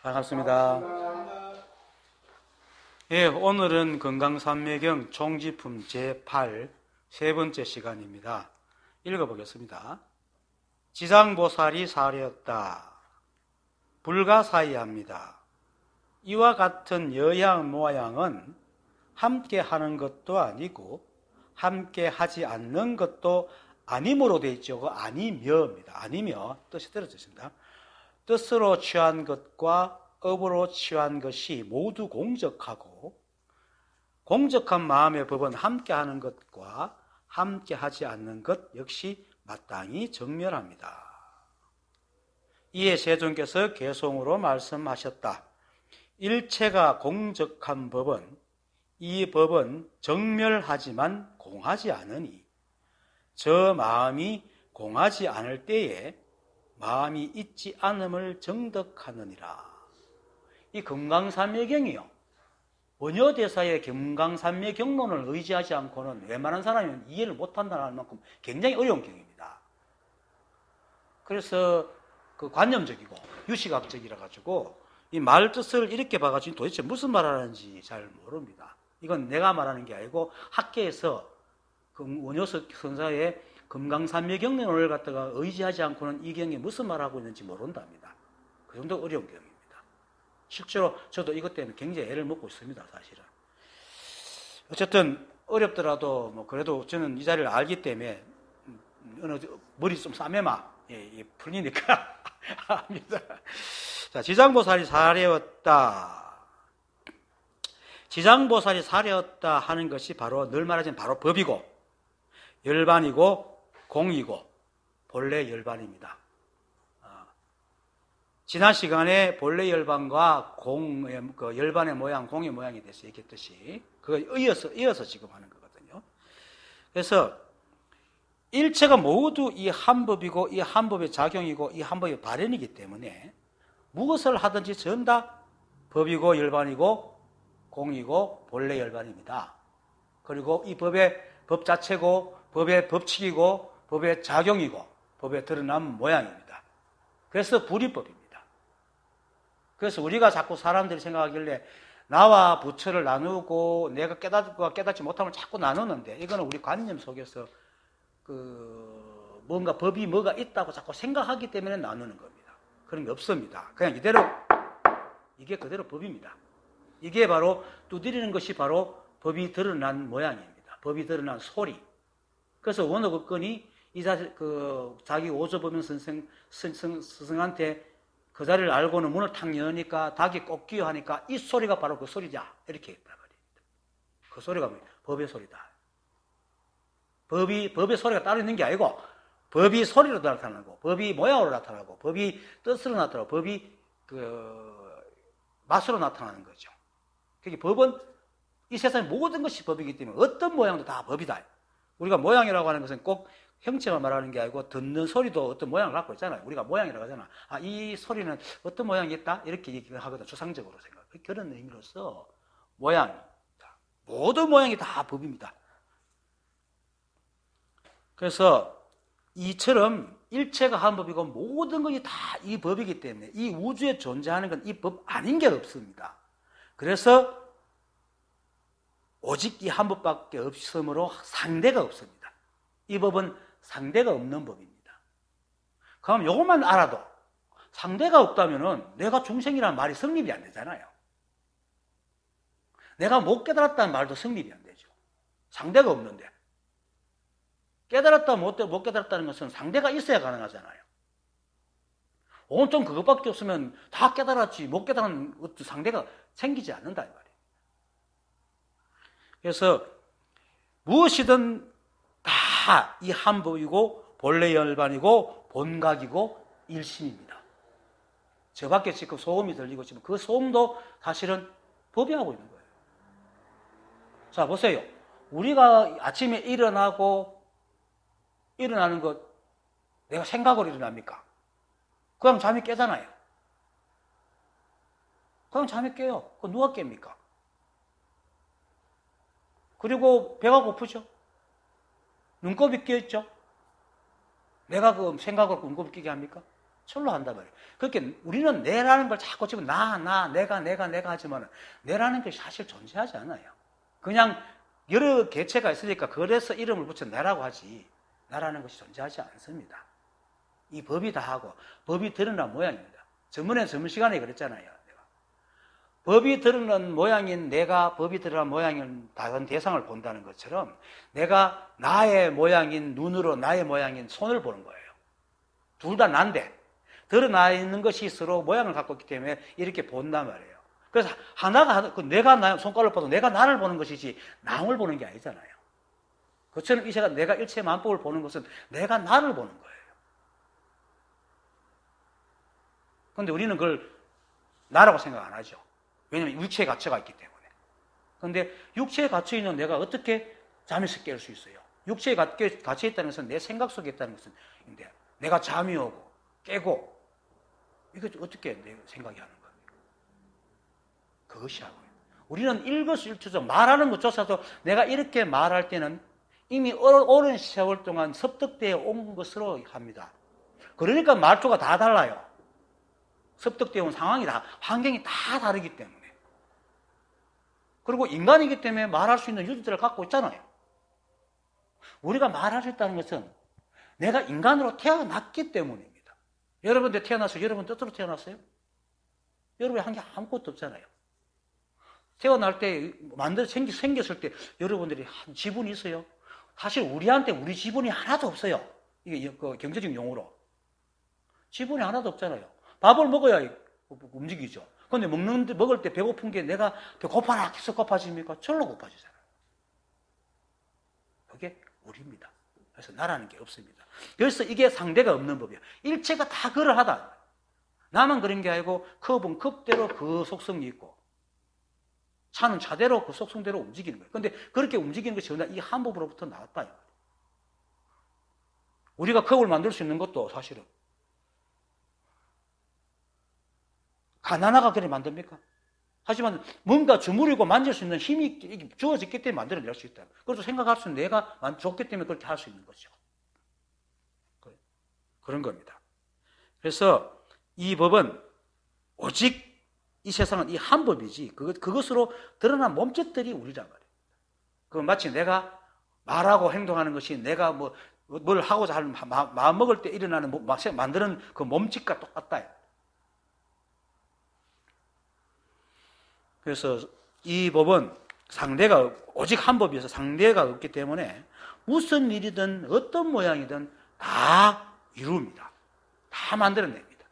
반갑습니다. 예, 오늘은 건강산매경 총지품 제8 세 번째 시간입니다. 읽어보겠습니다. 지장보살이 사례었다. 불가사의합니다. 이와 같은 여양 모양은 함께 하는 것도 아니고 함께 하지 않는 것도 아님으로 되어 있죠. 그 아니며입니다. 아니며 뜻이 떨어졌습니다. 뜻으로 취한 것과 업으로 취한 것이 모두 공적하고 공적한 마음의 법은 함께하는 것과 함께하지 않는 것 역시 마땅히 정멸합니다. 이에 세존께서 개송으로 말씀하셨다. 일체가 공적한 법은 이 법은 정멸하지만 공하지 않으니 저 마음이 공하지 않을 때에 마음이 있지 않음을 정덕하느니라. 이 금강산매경이요, 원효대사의 금강산매경론을 의지하지 않고는 웬만한 사람이 이해를 못한다는 만큼 굉장히 어려운 경입니다. 그래서 그 관념적이고 유시각적이라 가지고 이 말 뜻을 이렇게 봐가지고 도대체 무슨 말 하는지 잘 모릅니다. 이건 내가 말하는 게 아니고 학계에서 그 원효석 선사의 금강산매경론을 갖다가 의지하지 않고는 이 경에 무슨 말하고 있는지 모른답니다. 그 정도 어려운 경입니다. 실제로 저도 이것 때문에 굉장히 애를 먹고 있습니다, 사실은. 어쨌든 어렵더라도 뭐 그래도 저는 이 자리를 알기 때문에 머리 좀 싸매마 풀리니까 합니다. 자, 지장보살이 사례었다. 지장보살이 사례었다 하는 것이 바로 늘 말하자면 바로 법이고 열반이고 공이고 본래 열반입니다. 지난 시간에 본래 열반과 그 열반의 모양, 공의 모양에 대해서 얘기했듯이 그거 이어서 지금 하는 거거든요. 그래서 일체가 모두 이 한 법이고 이 한 법의 작용이고 이 한 법의 발현이기 때문에 무엇을 하든지 전 다 법이고 열반이고 공이고 본래 열반입니다. 그리고 이 법 자체고 법의 법칙이고 법의 작용이고 법에 드러난 모양입니다. 그래서 불이법입니다. 그래서 우리가 자꾸 사람들이 생각하길래 나와 부처를 나누고 내가 깨닫고 깨닫지 못함을 자꾸 나누는데 이거는 우리 관념 속에서 뭔가 법이 뭐가 있다고 자꾸 생각하기 때문에 나누는 겁니다. 그런 게 없습니다. 그냥 이게 그대로 법입니다. 이게 바로 두드리는 것이 바로 법이 드러난 모양입니다. 법이 드러난 소리. 그래서 원어법건이 자기 오조법명 스승한테 그 자리를 알고는 문을 탁 여니까 닭이 꼭 기어하니까 이 소리가 바로 그 소리다. 이렇게 말합니다. 그 소리가 법의 소리다. 법의 소리가 따로 있는 게 아니고 법이 소리로 나타나고 법이 모양으로 나타나고 법이 뜻으로 나타나고 법이 맛으로 나타나는 거죠. 그러니까 법은 이 세상의 모든 것이 법이기 때문에 어떤 모양도 다 법이다. 우리가 모양이라고 하는 것은 꼭 형체만 말하는 게 아니고 듣는 소리도 어떤 모양을 갖고 있잖아요. 우리가 모양이라고 하잖아. 이 소리는 어떤 모양이 있다? 이렇게 얘기를 하거든. 추상적으로 생각. 그런 의미로서 모양입니다. 모든 모양이 다 법입니다. 그래서 이처럼 일체가 한 법이고 모든 것이 다 이 법이기 때문에 이 우주에 존재하는 건 이 법 아닌 게 없습니다. 그래서 오직 이 한 법밖에 없으므로 상대가 없습니다. 이 법은 상대가 없는 법입니다. 그럼 이것만 알아도 상대가 없다면은 내가 중생이라는 말이 성립이 안 되잖아요. 내가 못 깨달았다는 말도 성립이 안 되죠. 상대가 없는데. 깨달았다 못 깨달았다는 것은 상대가 있어야 가능하잖아요. 온통 그것밖에 없으면 다 깨달았지 못 깨달은 것도 상대가 생기지 않는다 이 말이에요. 그래서 무엇이든 다 이 한 법이고 본래 열반이고 본각이고 일심입니다. 저 밖에 지금 소음이 들리고 있지만 그 소음도 사실은 법이 하고 있는 거예요. 자 보세요. 우리가 아침에 일어나는 것 내가 생각으로 일어납니까? 그냥 잠이 깨잖아요. 그냥 잠이 깨요. 그거 누가 깹니까? 그리고 배가 고프죠? 눈곱이 끼어있죠? 내가 그 생각으로 눈곱이 끼게 합니까? 철로 한단 말이에요. 그렇게 우리는 내라는 걸 자꾸 지금 내가 하지만 내라는 게 사실 존재하지 않아요. 그냥 여러 개체가 있으니까 그래서 이름을 붙여 내라고 하지 나라는 것이 존재하지 않습니다. 이 법이 다 하고 법이 드러난 모양입니다. 전문에 전문 시간에 그랬잖아요. 법이 드러난 모양인 내가 법이 드러난 모양인 다른 대상을 본다는 것처럼 내가 나의 모양인 눈으로 나의 모양인 손을 보는 거예요. 둘 다 난데 드러나 있는 것이 서로 모양을 갖고 있기 때문에 이렇게 본단 말이에요. 그래서 내가 나 손가락을 봐도 내가 나를 보는 것이지 남을 보는 게 아니잖아요. 그처럼 내가 일체 만법을 보는 것은 내가 나를 보는 거예요. 그런데 우리는 그걸 나라고 생각 안 하죠. 왜냐하면 육체에 갇혀가 있기 때문에. 그런데 육체에 갇혀 있는 내가 어떻게 잠에서 깰 수 있어요? 육체에 갇혀 있다는 것은 내 생각 속에 있다는 것은 내가 잠이 오고 깨고 이거 어떻게 내 생각이 하는 거예요? 그것이 하고요. 우리는 일거수일투족 말하는 것조차도 내가 이렇게 말할 때는 이미 오랜 세월 동안 습득되어 온 것으로 합니다. 그러니까 말투가 다 달라요. 습득되어 온 상황이 환경이 다 다르기 때문에. 그리고 인간이기 때문에 말할 수 있는 유지들을 갖고 있잖아요. 우리가 말할 수 있다는 것은 내가 인간으로 태어났기 때문입니다. 여러분들 태어나서 여러분 뜻으로 태어났어요? 여러분이 한 게 아무것도 없잖아요. 태어날 때, 생겼을 때 여러분들이 한 지분이 있어요? 사실 우리한테 우리 지분이 하나도 없어요. 이게 경제적 용어로. 지분이 하나도 없잖아요. 밥을 먹어야 움직이죠. 그런데 먹을 때 배고픈 게 내가 고파라 계속 고파집니까? 절로 고파지잖아요. 그게 우리입니다. 그래서 나라는 게 없습니다. 그래서 이게 상대가 없는 법이에요. 일체가 다 그러하다. 나만 그런 게 아니고 컵은 컵대로 그 속성이 있고 차는 차대로 그 속성대로 움직이는 거예요. 그런데 그렇게 움직이는 것이 이 한 법으로부터 나왔다. 우리가 컵을 만들 수 있는 것도 사실은 가나나가 그래 만듭니까? 하지만 뭔가 주무르고 만질 수 있는 힘이 주어졌기 때문에 만들어낼 수 있다. 그래서 생각할 수 있는 내가 좋기 때문에 그렇게 할 수 있는 거죠. 그런 겁니다. 그래서 이 법은 오직 이 세상은 이 한 법이지 그것으로 드러난 몸짓들이 우리란 말이에요. 그건 마치 내가 말하고 행동하는 것이 내가 뭘 하고자 하는 마음 먹을 때 일어나는 만드는 그 몸짓과 똑같다. 그래서 이 법은 오직 한 법이어서 상대가 없기 때문에 무슨 일이든 어떤 모양이든 다 이루입니다. 다 만들어냅니다.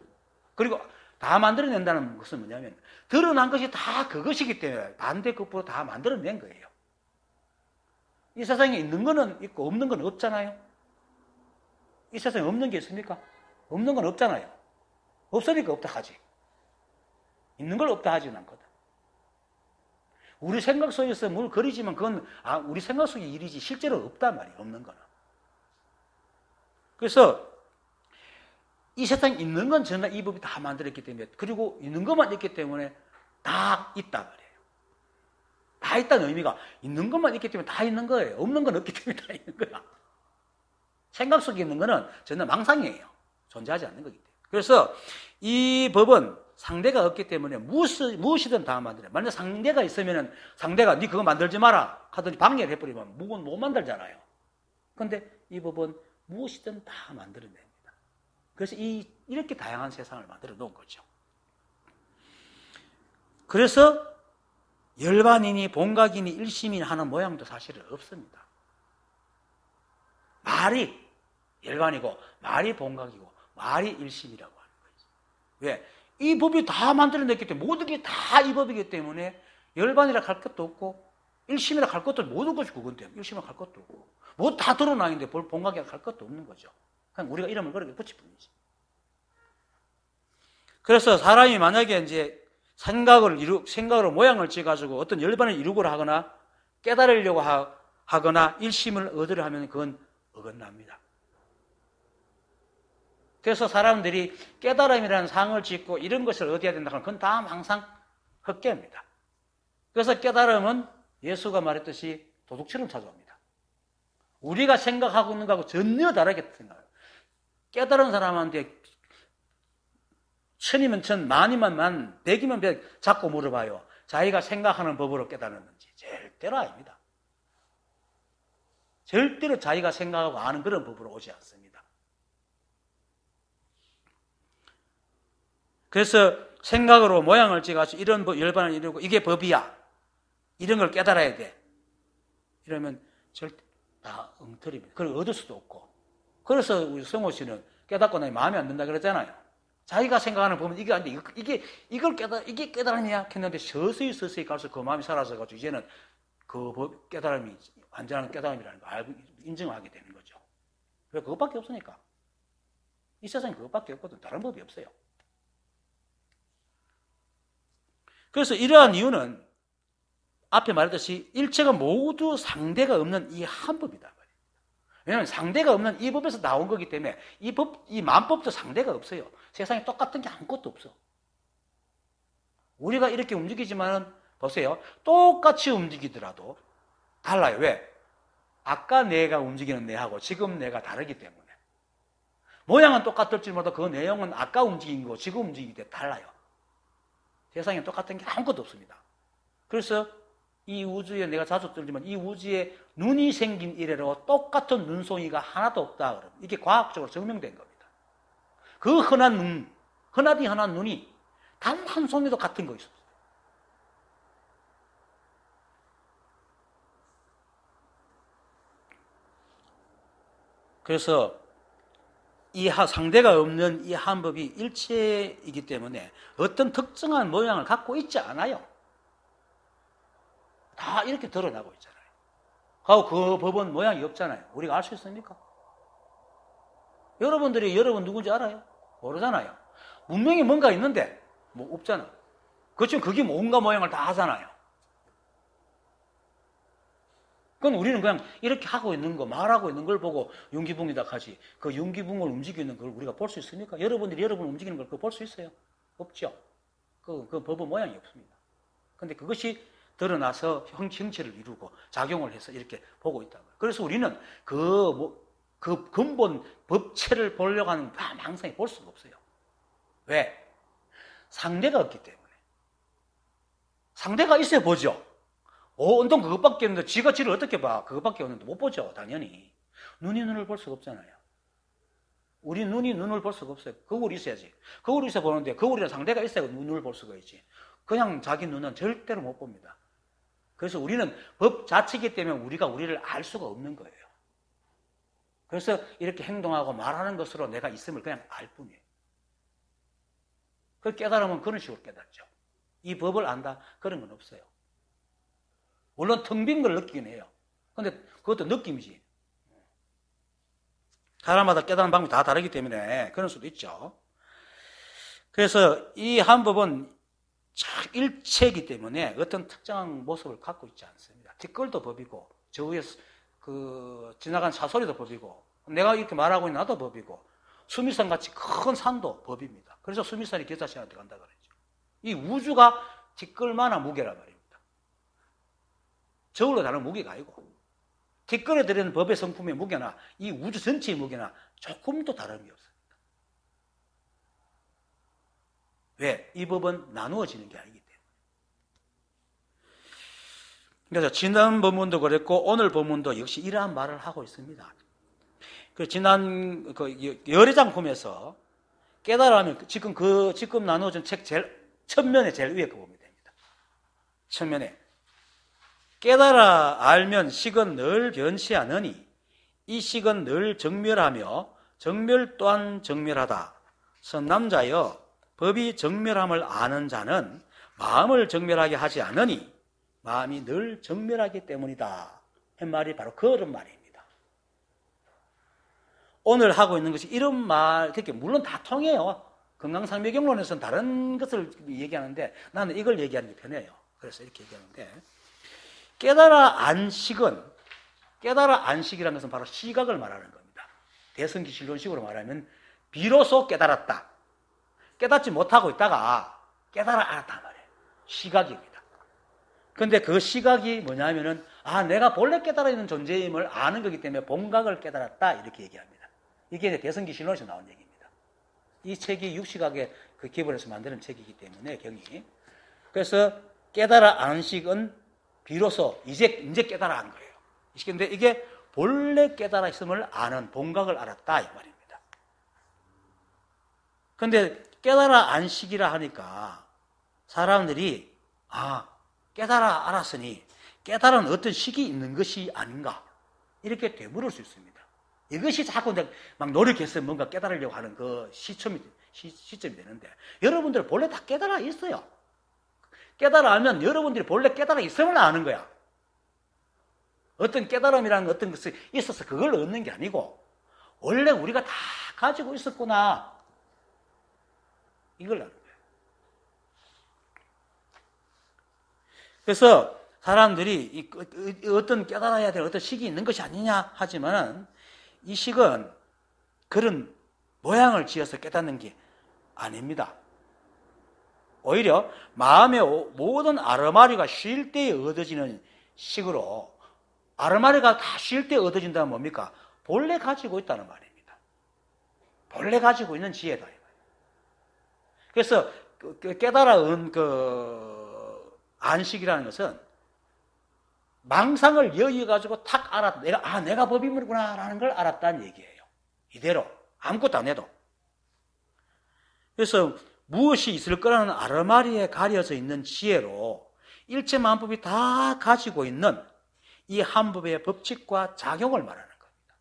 그리고 다 만들어낸다는 것은 뭐냐면 드러난 것이 다 그것이기 때문에 반대급부로 다 만들어낸 거예요. 이 세상에 있는 거는 있고 없는 건 없잖아요. 이 세상에 없는 게 있습니까? 없는 건 없잖아요. 없으니까 없다 하지. 있는 걸 없다 하지는 않거든. 우리 생각 속에서 뭘 그리지만 그건 우리 생각 속의 일이지 실제로 없단 말이에요. 없는 거는. 그래서 이 세상에 있는 건 전부 이 법이 다 만들었기 때문에 그리고 있는 것만 있기 때문에 다 있단 말이에요. 다 있다는 의미가 있는 것만 있기 때문에 다 있는 거예요. 없는 건 없기 때문에 다 있는 거야. 생각 속에 있는 거는 전혀 망상이에요. 존재하지 않는 거기 때문에. 그래서 이 법은 상대가 없기 때문에 무엇이든 다 만들어요. 만약 상대가 있으면 상대가 네 그거 만들지 마라 하더니 방해를 해버리면 못 만들잖아요. 그런데 이 법은 무엇이든 다 만들어냅니다. 그래서 이렇게 다양한 세상을 만들어 놓은 거죠. 그래서 열반이니 본각이니 일심이니 하는 모양도 사실은 없습니다. 말이 열반이고 말이 본각이고 말이 일심이라고 하는 거죠. 왜? 이 법이 다 만들어냈기 때문에 모든 게 다 이 법이기 때문에 열반이라 할 것도 없고 일심이라 할 것도 모든 것이 그건 때문에 일심이라 할 것도 없고 뭐 다 드러나 있는데 본각이라 할 것도 없는 거죠. 그냥 우리가 이름을 그렇게 붙일 뿐이지. 그래서 사람이 만약에 이제 생각으로 모양을 찌가지고 어떤 열반을 이루고자 하거나 깨달으려고 하거나 일심을 얻으려 하면 그건 어긋납니다. 그래서 사람들이 깨달음이라는 상을 짓고 이런 것을 얻어야 된다 하면 그건 다 항상 헛개입니다. 그래서 깨달음은 예수가 말했듯이 도둑처럼 찾아옵니다. 우리가 생각하고 있는 것하고 전혀 다르게 생각해요. 깨달은 사람한테 천이면 천, 만이면 만, 백이면 백 자꾸 물어봐요. 자기가 생각하는 법으로 깨달았는지. 절대로 아닙니다. 절대로 자기가 생각하고 아는 그런 법으로 오지 않습니다. 그래서 생각으로 모양을 찍어서 이런 열반을 이루고 이게 법이야. 이런 걸 깨달아야 돼. 이러면 절대 다 엉터리입니다. 그걸 얻을 수도 없고. 그래서 우리 성호 씨는 깨닫고 나니 마음에 안 든다 그러잖아요. 자기가 생각하는 법은 이게 아닌데 이걸 이게 깨달음이야 했는데 서서히 갈수록 그 마음이 사라져가지고 이제는 그 깨달음이 완전한 깨달음이라는 걸 알고 인정하게 되는 거죠. 왜? 그것밖에 없으니까. 이 세상에 그것밖에 없거든. 다른 법이 없어요. 그래서 이러한 이유는 앞에 말했듯이 일체가 모두 상대가 없는 이 한 법이다. 왜냐하면 상대가 없는 이 법에서 나온 거기 때문에 이 만법도 상대가 없어요. 세상에 똑같은 게 아무것도 없어. 우리가 이렇게 움직이지만은 보세요. 똑같이 움직이더라도 달라요. 왜? 아까 내가 움직이는 내하고 지금 내가 다르기 때문에. 모양은 똑같을지 몰라도 그 내용은 아까 움직인 거 지금 움직이기 때문에 달라요. 세상에 똑같은 게 아무것도 없습니다. 그래서 이 우주에 내가 자주 들지만 이 우주에 눈이 생긴 이래로 똑같은 눈송이가 하나도 없다. 그러면 이게 과학적으로 증명된 겁니다. 그 흔한 눈, 흔하디 흔한 눈이 단 한 송이도 같은 거 있었어요. 그래서 이 상대가 없는 이 한 법이 일체이기 때문에 어떤 특정한 모양을 갖고 있지 않아요. 다 이렇게 드러나고 있잖아요. 하고 그 법은 모양이 없잖아요. 우리가 알 수 있습니까? 여러분들이 여러분 누군지 알아요? 모르잖아요. 분명히 뭔가 있는데 뭐 없잖아. 그렇지만 그게 온갖 모양을 다 하잖아요. 그건 우리는 그냥 이렇게 하고 있는 거, 말하고 있는 걸 보고 윤기붕이다 하지. 그 윤기붕을 움직이는 걸 우리가 볼 수 있습니까? 여러분들이 여러분 움직이는 걸 그거 볼 수 있어요? 없죠. 그 법은 모양이 없습니다. 근데 그것이 드러나서 형체를 이루고 작용을 해서 이렇게 보고 있다고요. 그래서 우리는 그 근본 법체를 보려고 하는 망상에 볼 수가 없어요. 왜? 상대가 없기 때문에. 상대가 있어야 보죠. 온통 그것밖에 없는데 지가 지를 어떻게 봐? 그것밖에 없는데 못 보죠. 당연히. 눈이 눈을 볼 수가 없잖아요. 우리 눈이 눈을 볼 수가 없어요. 거울이 있어야지. 거울이 있어 보는데 거울이랑 상대가 있어야 눈을 볼 수가 있지. 그냥 자기 눈은 절대로 못 봅니다. 그래서 우리는 법 자체이기 때문에 우리가 우리를 알 수가 없는 거예요. 그래서 이렇게 행동하고 말하는 것으로 내가 있음을 그냥 알 뿐이에요. 그 깨달으면 그런 식으로 깨닫죠. 이 법을 안다? 그런 건 없어요. 물론 텅 빈 걸 느끼긴 해요. 근데 그것도 느낌이지. 사람마다 깨닫는 방법이 다 다르기 때문에 그럴 수도 있죠. 그래서 이 한 법은 일체이기 때문에 어떤 특정한 모습을 갖고 있지 않습니다. 뒷걸도 법이고 저 위에 지나간 사소리도 법이고 내가 이렇게 말하고 있는 나도 법이고 수미산 같이 큰 산도 법입니다. 그래서 수미산이 기사시한테 간다 그랬죠. 이 우주가 뒷걸만한 무게란 말입니다. 저울로 다른 무게가 아니고 뒷걸에 들이는 법의 성품의 무게나 이 우주 전체의 무게나 조금도 다름이 없습니다. 왜? 이 법은 나누어지는 게 아니기 때문에. 그래서 지난 법문도 그랬고 오늘 법문도 역시 이러한 말을 하고 있습니다. 지난 열애장 품에서 깨달으면 지금 나누어진 책 첫면에 제일 위에 거 보면 됩니다. 첫면에 깨달아 알면 식은 늘 변치하느니 이 식은 늘 정멸하며 정멸 또한 정멸하다. 선남자여 법이 정멸함을 아는 자는 마음을 정멸하게 하지 않으니 마음이 늘 정멸하기 때문이다. 한 말이 바로 그런 말입니다. 오늘 하고 있는 것이 이런 말, 물론 다 통해요. 건강상묘경론에서는 다른 것을 얘기하는데 나는 이걸 얘기하는 게 편해요. 그래서 이렇게 얘기하는데 깨달아 안식이라는 것은 바로 시각을 말하는 겁니다. 대성기실론식으로 말하면 비로소 깨달았다. 깨닫지 못하고 있다가 깨달아 알았단 말이에요. 시각입니다. 근데 그 시각이 뭐냐면은 내가 본래 깨달아 있는 존재임을 아는 거기 때문에 본각을 깨달았다 이렇게 얘기합니다. 이게 대성기실론에서 나온 얘기입니다. 이 책이 육식학의 그 기본에서 만드는 책이기 때문에 경이. 그래서 깨달아 아는 식은 비로소 이제 깨달아 한 거예요. 근데 이게 본래 깨달아 있음을 아는 본각을 알았다 이 말입니다. 근데 깨달아 안 식이라 하니까 사람들이 깨달아 알았으니 깨달은 어떤 식이 있는 것이 아닌가 이렇게 되물을 수 있습니다. 이것이 자꾸 막 노력해서 뭔가 깨달으려고 하는 그 시점이 되는데 여러분들 본래 다 깨달아 있어요. 깨달아 알면 여러분들이 본래 깨달아 있음을 아는 거야. 어떤 깨달음이라는 어떤 것이 있어서 그걸 얻는 게 아니고 원래 우리가 다 가지고 있었구나 이걸 아는 거예요. 그래서 사람들이 어떤 깨달아야 될 어떤 식이 있는 것이 아니냐 하지만 이 식은 그런 모양을 지어서 깨닫는 게 아닙니다. 오히려 마음의 모든 아르마리가 쉴 때에 얻어지는 식으로 아르마리가 다 쉴 때 얻어진다면 뭡니까? 본래 가지고 있다는 말입니다. 본래 가지고 있는 지혜다. 그래서 깨달아온 안식이라는 것은 망상을 여의가지고 탁 알았다. 내가 법이구나 라는 걸 알았다는 얘기예요. 이대로 아무것도 안 해도. 그래서 무엇이 있을 거라는 아르마리에 가려져 있는 지혜로 일체만법이 다 가지고 있는 이 한법의 법칙과 작용을 말하는 겁니다.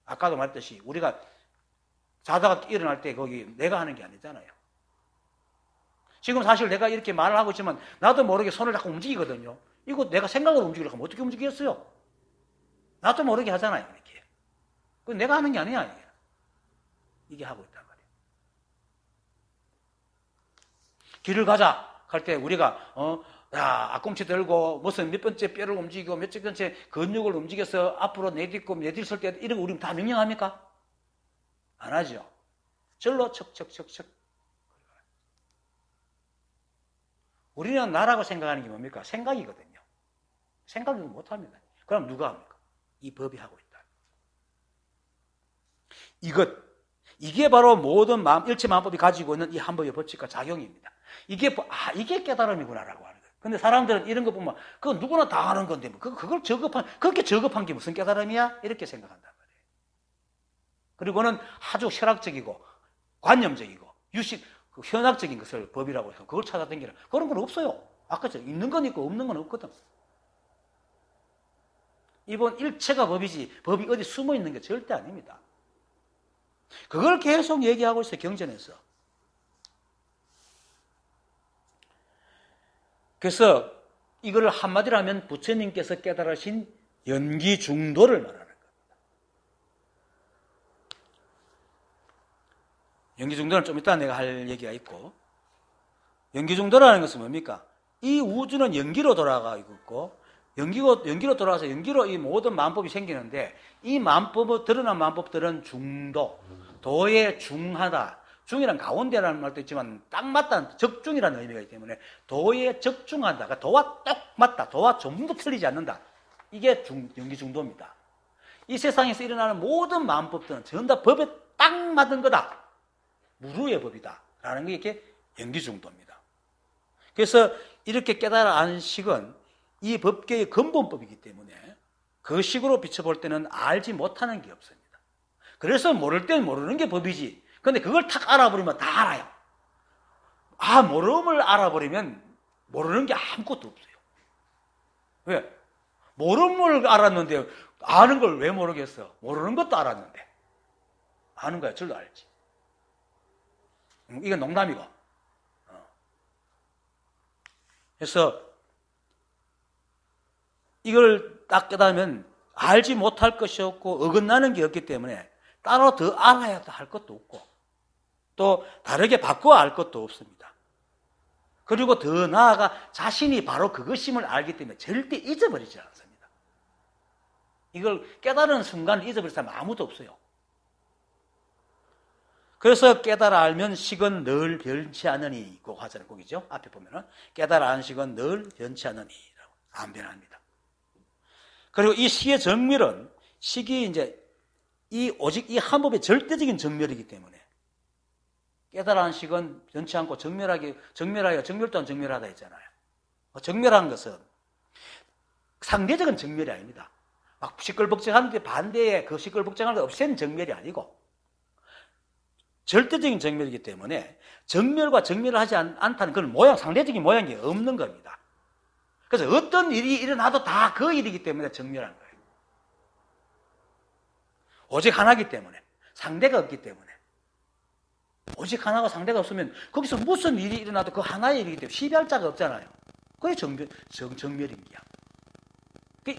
아까도 말했듯이 우리가 자다가 일어날 때 거기 내가 하는 게 아니잖아요. 지금 사실 내가 이렇게 말을 하고 있지만 나도 모르게 손을 자꾸 움직이거든요. 이거 내가 생각으로 움직이려고 하면 어떻게 움직이겠어요? 나도 모르게 하잖아요. 이렇게. 그건 내가 하는 게 아니야. 이게 하고 있단 말이에요. 길을 가자 할 때 우리가 앞꿈치 들고 무슨 몇 번째 뼈를 움직이고 몇 번째 근육을 움직여서 앞으로 내딛고 내딛을 때 이런 거 우리 다 명령합니까? 안 하죠. 절로 척척척척. 우리는 나라고 생각하는 게 뭡니까? 생각이거든요. 생각을 못합니다. 그럼 누가 합니까? 이 법이 하고 있다. 이게 바로 모든 일체 마음법이 가지고 있는 이 한법의 법칙과 작용입니다. 이게 깨달음이구나라고 하는 거예요. 근데 사람들은 이런 거 보면 그건 누구나 다 하는 건데 그걸 그렇게 저급한 게 무슨 깨달음이야? 이렇게 생각한단 말이에요. 그리고는 아주 혈학적이고 관념적이고 현학적인 것을 법이라고 해서 그걸 찾아다니라. 그런 건 없어요. 아까 있는 건 있고 없는 건 없거든. 이번 일체가 법이지 법이 어디 숨어 있는 게 절대 아닙니다. 그걸 계속 얘기하고 있어요. 경전에서. 그래서 이걸 한마디로 하면 부처님께서 깨달으신 연기중도를 말하는 겁니다. 연기중도는 좀 이따 내가 할 얘기가 있고, 연기중도라는 것은 뭡니까? 이 우주는 연기로 돌아가고 있고, 연기로 돌아가서 연기로 이 모든 만법이 생기는데, 이 드러난 만법들은 중도, 도에 중하다. 중이란 가운데라는 말도 있지만 딱 맞다, 적중이라는 의미가 있기 때문에 도에 적중한다. 그러니까 도와 딱 맞다. 도와 전부 틀리지 않는다. 이게 연기중도입니다. 이 세상에서 일어나는 모든 만법들은 전부 다 법에 딱 맞은 거다. 무루의 법이다. 라는 게 이렇게 연기중도입니다. 그래서 이렇게 깨달아 아는 식은 이 법계의 근본법이기 때문에 그 식으로 비춰볼 때는 알지 못하는 게 없습니다. 그래서 모를 때는 모르는 게 법이지. 근데 그걸 탁 알아버리면 다 알아요. 모름을 알아버리면 모르는 게 아무것도 없어요. 왜? 모름을 알았는데 아는 걸 왜 모르겠어? 모르는 것도 알았는데. 아는 거야. 절로 알지. 이건 농담이고. 그래서 이걸 딱 깨달으면 알지 못할 것이 없고 어긋나는 게 없기 때문에 따로 더 알아야 할 것도 없고 또 다르게 바꿔 알 것도 없습니다. 그리고 더 나아가 자신이 바로 그것임을 알기 때문에 절대 잊어버리지 않습니다. 이걸 깨달은 순간 잊어버릴 사람 아무도 없어요. 그래서 깨달아 알면 식은 늘 변치 않으니 그 화자는 꼭이죠. 앞에 보면은 깨달아 안 식은 늘 변치 않으니라고 안 변합니다. 그리고 이 식의 정멸은 식이 이제 오직 이 한법의 절대적인 정멸이기 때문에 깨달아는 식은 변치 않고 정멸하여 정멸 또한 정멸하다 했잖아요. 정멸하는 것은 상대적인 정멸이 아닙니다. 막 시끌벅적하는데 반대에 그 시끌벅적한 걸 없애는 정멸이 아니고 절대적인 정멸이기 때문에 정멸과 정멸을 하지 않다는 그런 상대적인 모양이 없는 겁니다. 그래서 어떤 일이 일어나도 다 그 일이기 때문에 정멸한 거예요. 오직 하나이기 때문에, 상대가 없기 때문에. 오직 하나가 상대가 없으면 거기서 무슨 일이 일어나도 그 하나의 일이기 때문에 시비할 자가 없잖아요. 그게 정멸인 거야.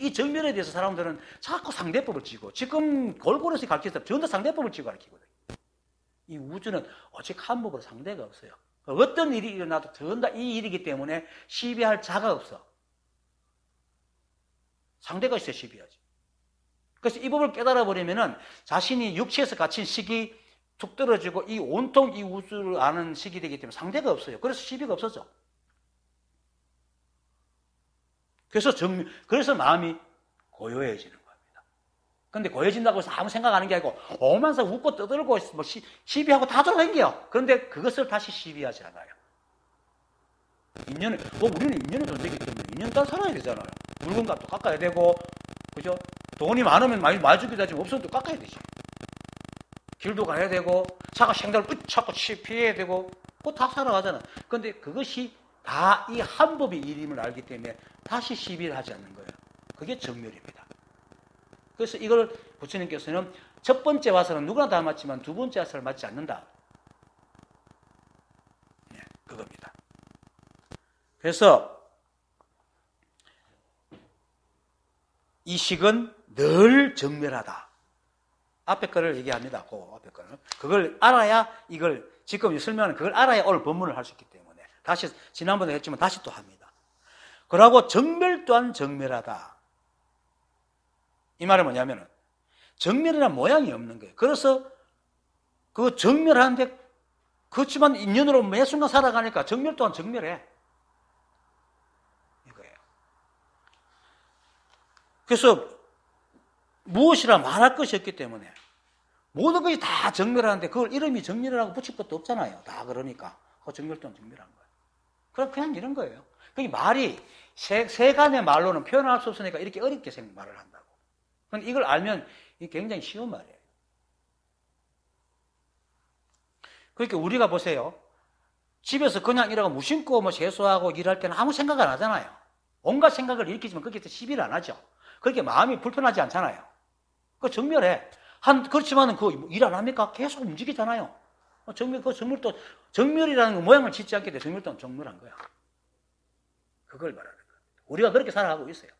이 정멸에 대해서 사람들은 자꾸 상대법을 쥐고, 지금 골고루서 가르치는 전부 다 상대법을 쥐고 가르치거든요. 이 우주는 오직 한 법으로 상대가 없어요. 어떤 일이 일어나도 전부 다 이 일이기 때문에 시비할 자가 없어. 상대가 있어야 시비하지. 그래서 이 법을 깨달아 버리면은 자신이 육체에서 갇힌 식이 툭 떨어지고 이 온통 이 우주를 아는 식이 되기 때문에 상대가 없어요. 그래서 시비가 없어져. 그래서 마음이 고요해지는 겁니다. 근데 고요해진다고 해서 아무 생각 안 하는 게 아니고 오만서 웃고 떠들고 뭐 시비하고 다 돌아다녀요. 그런데 그것을 다시 시비하지 않아요. 우리는 인연의 존재이기 때문에 인연 따라 살아야 되잖아요. 물건값도 깎아야 되고, 그죠? 돈이 많으면 많이 주기도 하지만 없으면 또 깎아야 되지. 길도 가야 되고, 차가 생각을 자꾸 피해야 되고, 그거 다 살아가잖아. 근데 그것이 다 이 한 법의 일임을 알기 때문에 다시 시비를 하지 않는 거예요. 그게 정멸입니다. 그래서 이걸 부처님께서는 첫 번째 와서는 누구나 다 맞지만 두 번째 와서는 맞지 않는다. 네, 그겁니다. 그래서 이 식은 늘 정멸하다. 앞에 거를 얘기합니다. 그 앞에 거는. 그걸 알아야 지금 설명하는 그걸 알아야 오늘 본문을 할 수 있기 때문에. 다시, 지난번에 했지만 다시 또 합니다. 그러고 정멸 또한 정멸하다. 이 말은 뭐냐면은, 정멸이란 모양이 없는 거예요. 그래서 그 정멸하는데, 그렇지만 인연으로 매 순간 살아가니까 정멸 또한 정멸해. 이거예요. 그래서 무엇이라 말할 것이 없기 때문에 모든 것이 다 정멸하는데 그걸 이름이 정멸이라고 붙일 것도 없잖아요. 다 그러니까. 정멸 또한 정멸한 거예요. 그냥 이런 거예요. 그게 말이 세간의 말로는 표현할 수 없으니까 이렇게 어렵게 말을 한다고. 그런데 이걸 알면 이게 굉장히 쉬운 말이에요. 그러니까 우리가 보세요. 집에서 그냥 일하고 무심코 세수하고 일할 때는 아무 생각 안 하잖아요. 온갖 생각을 일으키지만 거기에서 시비를 안 하죠. 그렇게 마음이 불편하지 않잖아요. 그 정멸해. 그렇지만은 그 일 안 합니까? 계속 움직이잖아요. 정멸이라는 모양을 짓지 않게 돼. 정멸 또한 정멸한 거야. 그걸 말하는 거야. 우리가 그렇게 살아가고 있어요.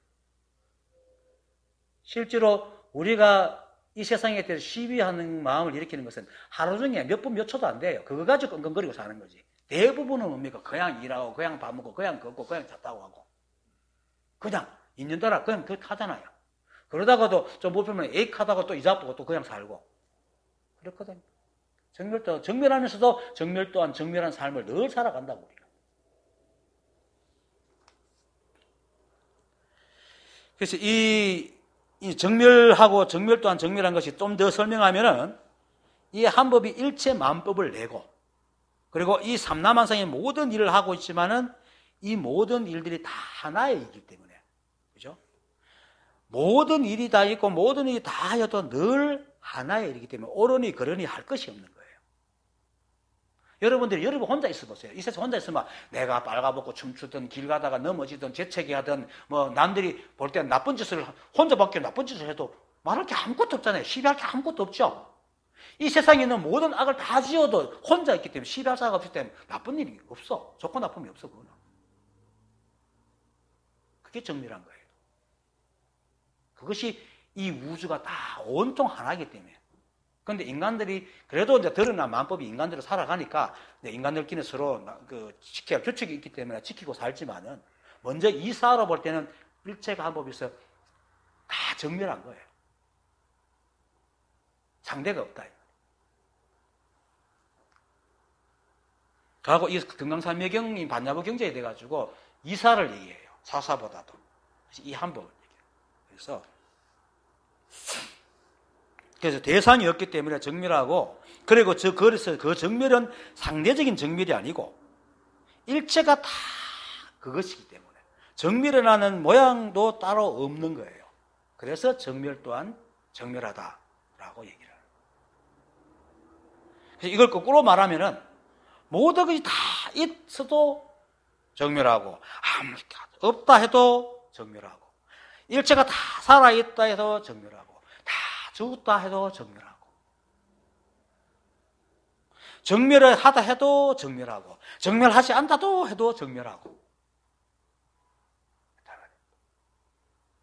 실제로 우리가 이 세상에 대해서 시비하는 마음을 일으키는 것은 하루 중에 몇 분 몇 초도 안 돼요. 그거 가지고 끙끙거리고 사는 거지. 대부분은 뭡니까? 그냥 일하고, 그냥 밥 먹고, 그냥 걷고, 그냥 잤다고 하고. 그냥 인연 따라 그냥 그렇게 하잖아요. 그러다가도 좀 못 보면 에익하다가 또 이자쁘고 또 그냥 살고. 그렇거든요. 정멸하면서도 정멸 또한 정멸한 삶을 늘 살아간다고 우리가. 그래서 이 정멸하고 정멸 또한 정멸한 것이 좀 더 설명하면은 이 한 법이 일체 만법을 내고 그리고 이 삼라만상의 모든 일을 하고 있지만은 이 모든 일들이 다 하나의 일이기 때문에 그죠? 모든 일이 다 있고 모든 일이 다 하여도 늘 하나의 일이기 때문에 옳으니 그러니 할 것이 없는 거예요. 여러분 혼자 있어 보세요. 이 세상 혼자 있으면 내가 빨가벗고 춤추든 길 가다가 넘어지든 재채기 하든 남들이 볼 때 나쁜 짓을 혼자밖에 나쁜 짓을 해도 말할 게 아무것도 없잖아요. 시비할 게 아무것도 없죠. 이 세상에 있는 모든 악을 다 지어도 혼자 있기 때문에 시비할 사가 없기 때문에 나쁜 일이 없어. 좋고 나쁨이 없어. 그거는. 그게 정밀한 거예요. 그것이 이 우주가 다 온통 하나이기 때문에. 그런데 인간들이 그래도 이제 드러난 만법이 인간들로 살아가니까 인간들끼리 서로 지켜야 규칙이 있기 때문에 지키고 살지만은 먼저 이사로 볼 때는 일체가 한 법에서 다 정멸한 거예요. 상대가 없다. 그리고 이 금강산매경이 반야부 경제에 돼가지고 이사를 얘기해요. 사사보다도. 이 한 법을 얘기해요. 그래서 대상이 없기 때문에 정멸하고 그리고 그래서 그 정멸은 상대적인 정멸이 아니고 일체가 다 그것이기 때문에 정멸이라는 모양도 따로 없는 거예요. 그래서 정멸 또한 정멸하다라고 얘기를 해요. 그래서 이걸 거꾸로 말하면은 모든 것이 다 있어도 정멸하고 아무 없다 해도 정멸하고 일체가 다 살아있다 해도 정멸하고 다 죽었다 해도 정멸하고 정멸을 하다 해도 정멸하고 정멸하지 않다도 해도 정멸하고.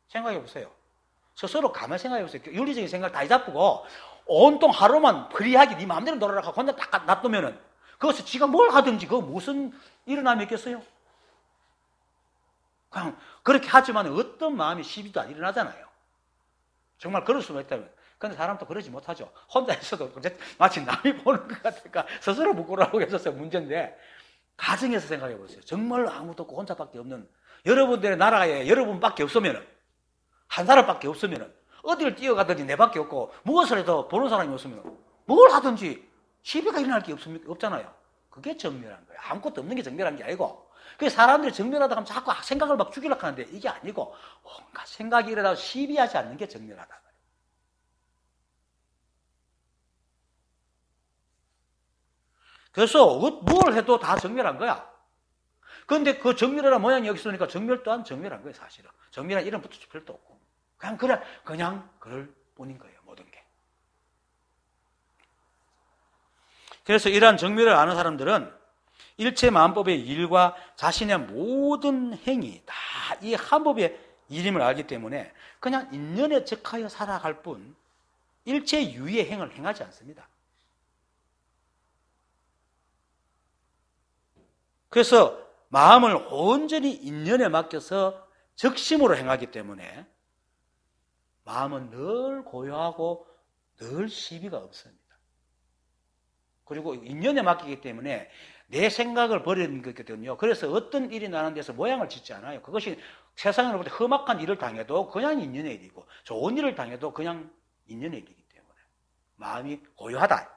생각해 보세요. 스스로 가만히 생각해 보세요. 윤리적인 생각 다 잡고 온통 하루만 프리하게 네 마음대로 놀아라 하고 혼자 딱 놔두면은 그것을 지가 뭘 하든지 그거 무슨 일어남이 있겠어요? 그냥 그렇게 하지만 어떤 마음이 시비도 안 일어나잖아요. 정말 그럴 수만 있다면. 근데 사람도 그러지 못하죠. 혼자 있어도 마치 남이 보는 것 같으니까 스스로 부끄러워하고 있어서 문제인데 가정에서 생각해 보세요. 정말 아무도 없고 혼자밖에 없는 여러분들의 나라에 여러분밖에 없으면 한 사람밖에 없으면 어디를 뛰어가든지 내밖에 없고 무엇을 해도 보는 사람이 없으면 뭘 하든지 시비가 일어날 게 없잖아요. 그게 정멸한 거예요. 아무것도 없는 게 정멸한 게 아니고 그 사람들이 정멸하다 하면 자꾸 생각을 막 죽이려고 하는데 이게 아니고 온갖 생각이 일어나서 시비하지 않는 게 정멸하다. 그래서 뭘 해도 다 정멸한 거야. 그런데 그 정멸이라는 모양이 여기 있으니까 정멸 또한 정멸한 거예요, 사실은. 정멸한 이름 붙을 필요도 없고. 그냥 그럴 뿐인 거예요, 모든 게. 그래서 이러한 정멸을 아는 사람들은 일체 만법의 일과 자신의 모든 행위 다 이 한 법의 일임을 알기 때문에 그냥 인연에 적하여 살아갈 뿐 일체 유의 행을 행하지 않습니다. 그래서 마음을 온전히 인연에 맡겨서 적심으로 행하기 때문에 마음은 늘 고요하고 늘 시비가 없습니다. 그리고 인연에 맡기기 때문에 내 생각을 버리는 거거든요. 그래서 어떤 일이 나는 데서 모양을 짓지 않아요. 그것이 세상으로 볼 때 험악한 일을 당해도 그냥 인연의 일이고 좋은 일을 당해도 그냥 인연의 일이기 때문에 마음이 고요하다.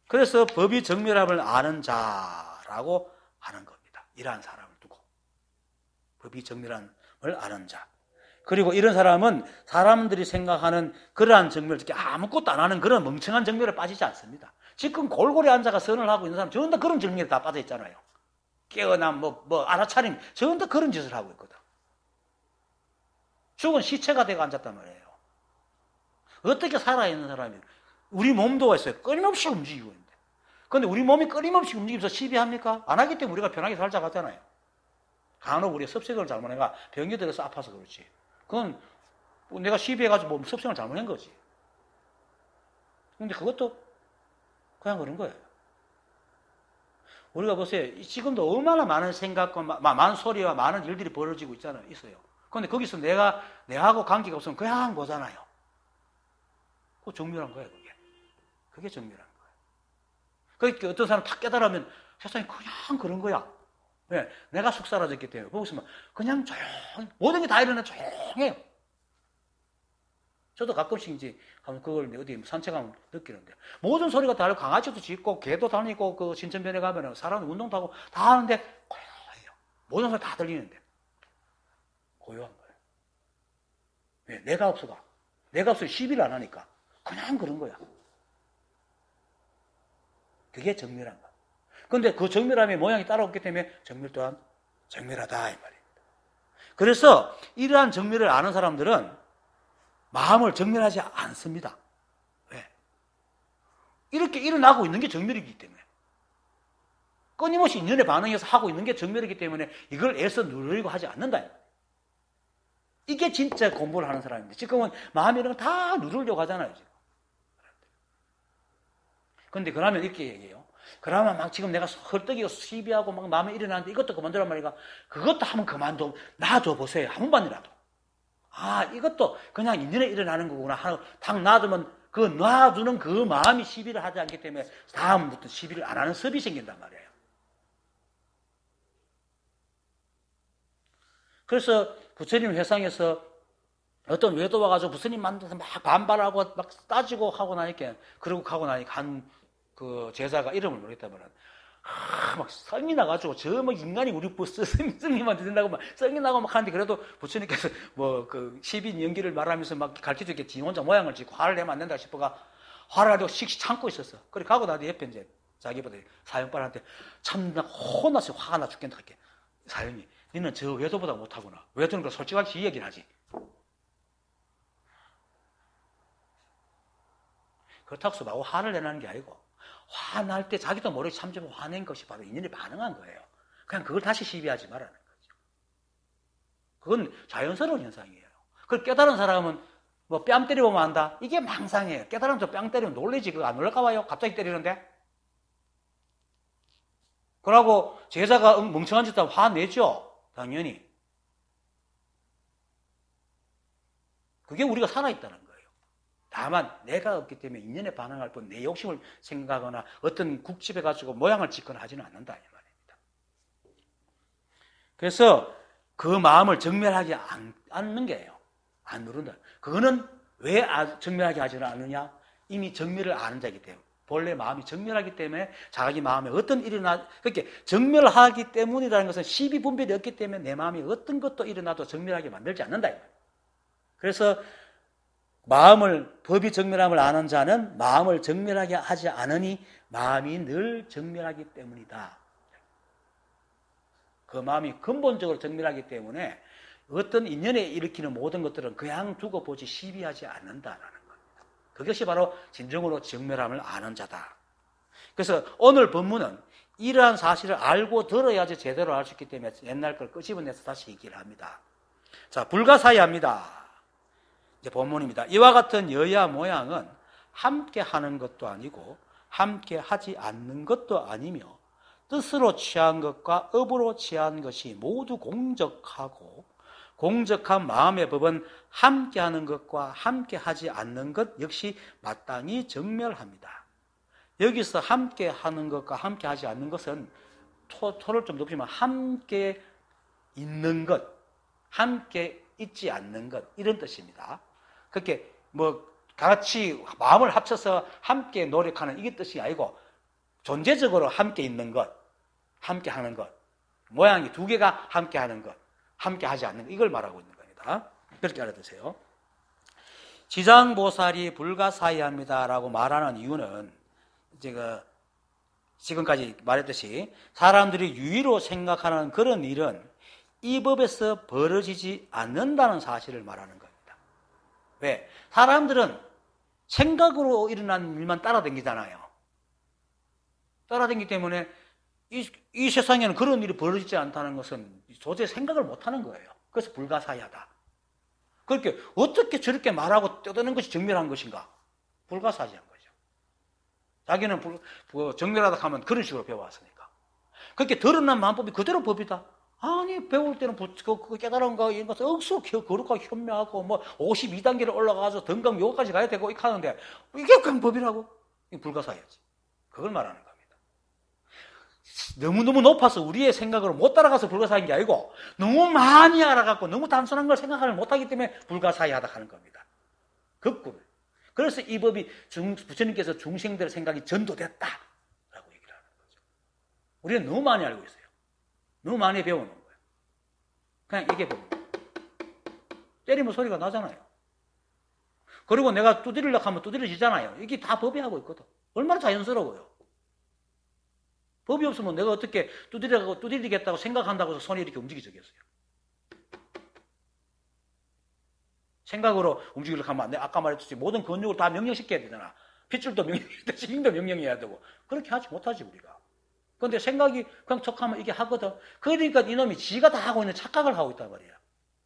그래서 법이 정멸함을 아는 자라고 하는 겁니다. 이러한 사람을 두고. 법이 정멸함을 아는 자. 그리고 이런 사람은 사람들이 생각하는 그러한 정멸, 특히 아무것도 안 하는 그런 멍청한 정멸에 빠지지 않습니다. 지금 골고루 앉아가 선을 하고 있는 사람 전부 다 그런 정멸에 다 빠져 있잖아요. 깨어남, 알아차림, 전부 다 그런 짓을 하고 있거든. 죽은 시체가 되고 앉았단 말이에요. 어떻게 살아있는 사람이 우리 몸도 있어요. 끊임없이 움직이고 있는데. 그런데 우리 몸이 끊임없이 움직이면서 시비합니까? 안 하기 때문에 우리가 편하게 살자고 하잖아요. 간혹 우리가 섭생을 잘못해가 병이 들어서 아파서 그렇지. 그건 내가 시비해가지고 섭생을 잘못한 거지. 근데 그것도 그냥 그런 거예요. 우리가 보세요. 지금도 얼마나 많은 생각과 많은 소리와 많은 일들이 벌어지고 있어요. 그런데 거기서 내하고 관계가 없으면 그냥 보잖아요. 그거 정멸한 거예요, 그게. 그게 정멸한 거예요. 그러니까 어떤 사람 탁 깨달으면 세상이 그냥 그런 거야. 왜? 내가 숙사라졌기 때문에. 거기서 그냥 조용히, 모든 게 다 일어나 조용해요. 저도 가끔씩 이제 그걸 어디 산책하면 느끼는데, 모든 소리가 다 다르고, 강아지도 짖고, 개도 다니고, 그 신천변에 가면은 사람 운동도 하고 다 하는데, 고요해요. 모든 소리 다 들리는데, 고요한 거예요. 왜? 내가 없어가. 내가 없어 시비를 안 하니까. 그냥 그런 거야. 그게 정멸한 거야. 그런데 그 정멸함의 모양이 따라오기 때문에 정멸 또한 정멸하다 이 말입니다. 그래서 이러한 정멸을 아는 사람들은 마음을 정멸하지 않습니다. 왜? 이렇게 일어나고 있는 게 정멸이기 때문에. 끊임없이 인연에 반응해서 하고 있는 게 정멸이기 때문에 이걸 애써 누르려고 하지 않는다. 이게 진짜 공부를 하는 사람입니다. 지금은 마음이 이런 거 다 누르려고 하잖아요. 지금. 그런데 그러면 이렇게 얘기해요. 그러면 막 지금 내가 헐떡이고 시비하고 막 마음에 일어나는데 이것도 그만두란 말이가, 그것도 한번 그만둬 놔둬 보세요. 한 번만이라도. 아, 이것도 그냥 인연에 일어나는 거구나 하고 딱 놔두면 그 놔두는 그 마음이 시비를 하지 않기 때문에 다음부터 시비를 안 하는 습이 생긴단 말이에요. 그래서 부처님 회상에서 어떤 외도 와가지고 부스님 만나서 막 반발하고 막 따지고 하고 나니까, 그러고 가고 나니까 한 그 제자가 이름을 모르겠다면, 막 성이 나가지고, 저 뭐 인간이 우리 스님한테 된다고 막 성이 나고 막 하는데, 그래도 부처님께서 뭐 그 10인 연기를 말하면서 막 가르쳐주게 지 혼자 모양을 짓고 화를 내면 안 된다 싶어가 화를 가지고 씩씩 참고 있었어. 그래 가고 나도 옆에 이제 자기보다 사형빨한테 참 나 혼나서 화가 나 죽겠다 할게. 사형이, 니는 저 외도보다 못하구나. 외도는 그 솔직하게 이 얘기를 하지. 그렇다고 해서 마구 화를 내는 게 아니고, 화날 때 자기도 모르게 참좀 화낸 것이 바로 인연이 반응한 거예요. 그냥 그걸 다시 시비하지 말라는 거죠. 그건 자연스러운 현상이에요. 그걸 깨달은 사람은 뭐 뺨 때리면 안다? 이게 망상이에요. 깨달으면 저 뺨 때리면 놀래지. 그거 안 놀랄까 봐요. 갑자기 때리는데. 그러고 제자가 멍청한 짓 하면 화내죠. 당연히. 그게 우리가 살아있다는 거예요. 다만 내가 없기 때문에 인연에 반응할 뿐 내 욕심을 생각하거나 어떤 국집해 가지고 모양을 짓거나 하지는 않는다 이 말입니다. 그래서 그 마음을 정멸하지 않는 게예요. 안 누른다. 그거는 왜 정멸하게 하지는 않느냐? 이미 정멸을 아는 자이기 때문에, 본래 마음이 정멸하기 때문에 자기 마음에 어떤 일이 그렇게 정멸하기 때문이라는 것은 시비 분별이 없기 때문에 내 마음이 어떤 것도 일어나도 정멸하게 만들지 않는다 이 말이에요. 그래서 법이 정멸함을 아는 자는 마음을 정멸하게 하지 않으니 마음이 늘 정멸하기 때문이다. 그 마음이 근본적으로 정멸하기 때문에 어떤 인연에 일으키는 모든 것들은 그냥 두고 보지 시비하지 않는다라는 겁니다. 그것이 바로 진정으로 정멸함을 아는 자다. 그래서 오늘 본문은 이러한 사실을 알고 들어야지 제대로 알 수 있기 때문에 옛날 걸 끄집어내서 다시 얘기를 합니다. 자, 불가사의합니다. 이제 본문입니다. 이와 같은 여야 모양은 함께 하는 것도 아니고 함께 하지 않는 것도 아니며 뜻으로 취한 것과 업으로 취한 것이 모두 공적하고 공적한 마음의 법은 함께 하는 것과 함께 하지 않는 것 역시 마땅히 정멸합니다. 여기서 함께 하는 것과 함께 하지 않는 것은 토를 좀 높이면 함께 있는 것, 함께 있지 않는 것 이런 뜻입니다. 그렇게 뭐 같이 마음을 합쳐서 함께 노력하는 이게 뜻이 아니고 존재적으로 함께 있는 것, 함께 하는 것, 모양이 두 개가 함께 하는 것, 함께 하지 않는 것 이걸 말하고 있는 겁니다. 그렇게 알아두세요. 지장보살이 불가사의합니다라고 말하는 이유는 제가 지금까지 말했듯이 사람들이 유의로 생각하는 그런 일은 이 법에서 벌어지지 않는다는 사실을 말하는 겁니다. 왜? 사람들은 생각으로 일어난 일만 따라다니잖아요. 따라다니기 때문에 이 세상에는 그런 일이 벌어지지 않다는 것은 도저히 생각을 못하는 거예요. 그래서 불가사의하다. 그렇게 어떻게 저렇게 말하고 떠드는 것이 정멸한 것인가? 불가사의한 거죠. 자기는 정멸하다 하면 그런 식으로 배워왔으니까. 그렇게 드러난 마음법이 그대로 법이다. 아니 배울 때는 그 깨달은 거 이런 것을 억수로 거룩하고 현명하고 뭐 52단계를 올라가서 등강 요까지 가야 되고 이렇게 하는데 이게 그냥 법이라고? 이게 불가사의하지. 그걸 말하는 겁니다. 너무너무 높아서 우리의 생각으로 못 따라가서 불가사의한 게 아니고 너무 많이 알아갖고 너무 단순한 걸 생각을 못하기 때문에 불가사의하다 하는 겁니다. 거꾸로. 그래서 이 법이 부처님께서 중생들의 생각이 전도됐다라고 얘기를 하는 거죠. 우리는 너무 많이 알고 있어요. 너무 많이 배워놓은 거예요. 그냥 이게 법입니다. 때리면 소리가 나잖아요. 그리고 내가 두드리려고 하면 두드려지잖아요. 이게 다 법이 하고 있거든. 얼마나 자연스러워요. 법이 없으면 내가 어떻게 두드리겠다고 생각한다고 해서 손이 이렇게 움직여지겠어요. 생각으로 움직이려고 하면 아까 말했듯이 모든 근육을 다 명령시켜야 되잖아. 핏줄도 명령해야 되고 힘도 명령해야 되고 그렇게 하지 못하지 우리가. 그런데 생각이 그냥 척하면 이게 하거든. 그러니까 이놈이 지가 다 하고 있는 착각을 하고 있단 말이야.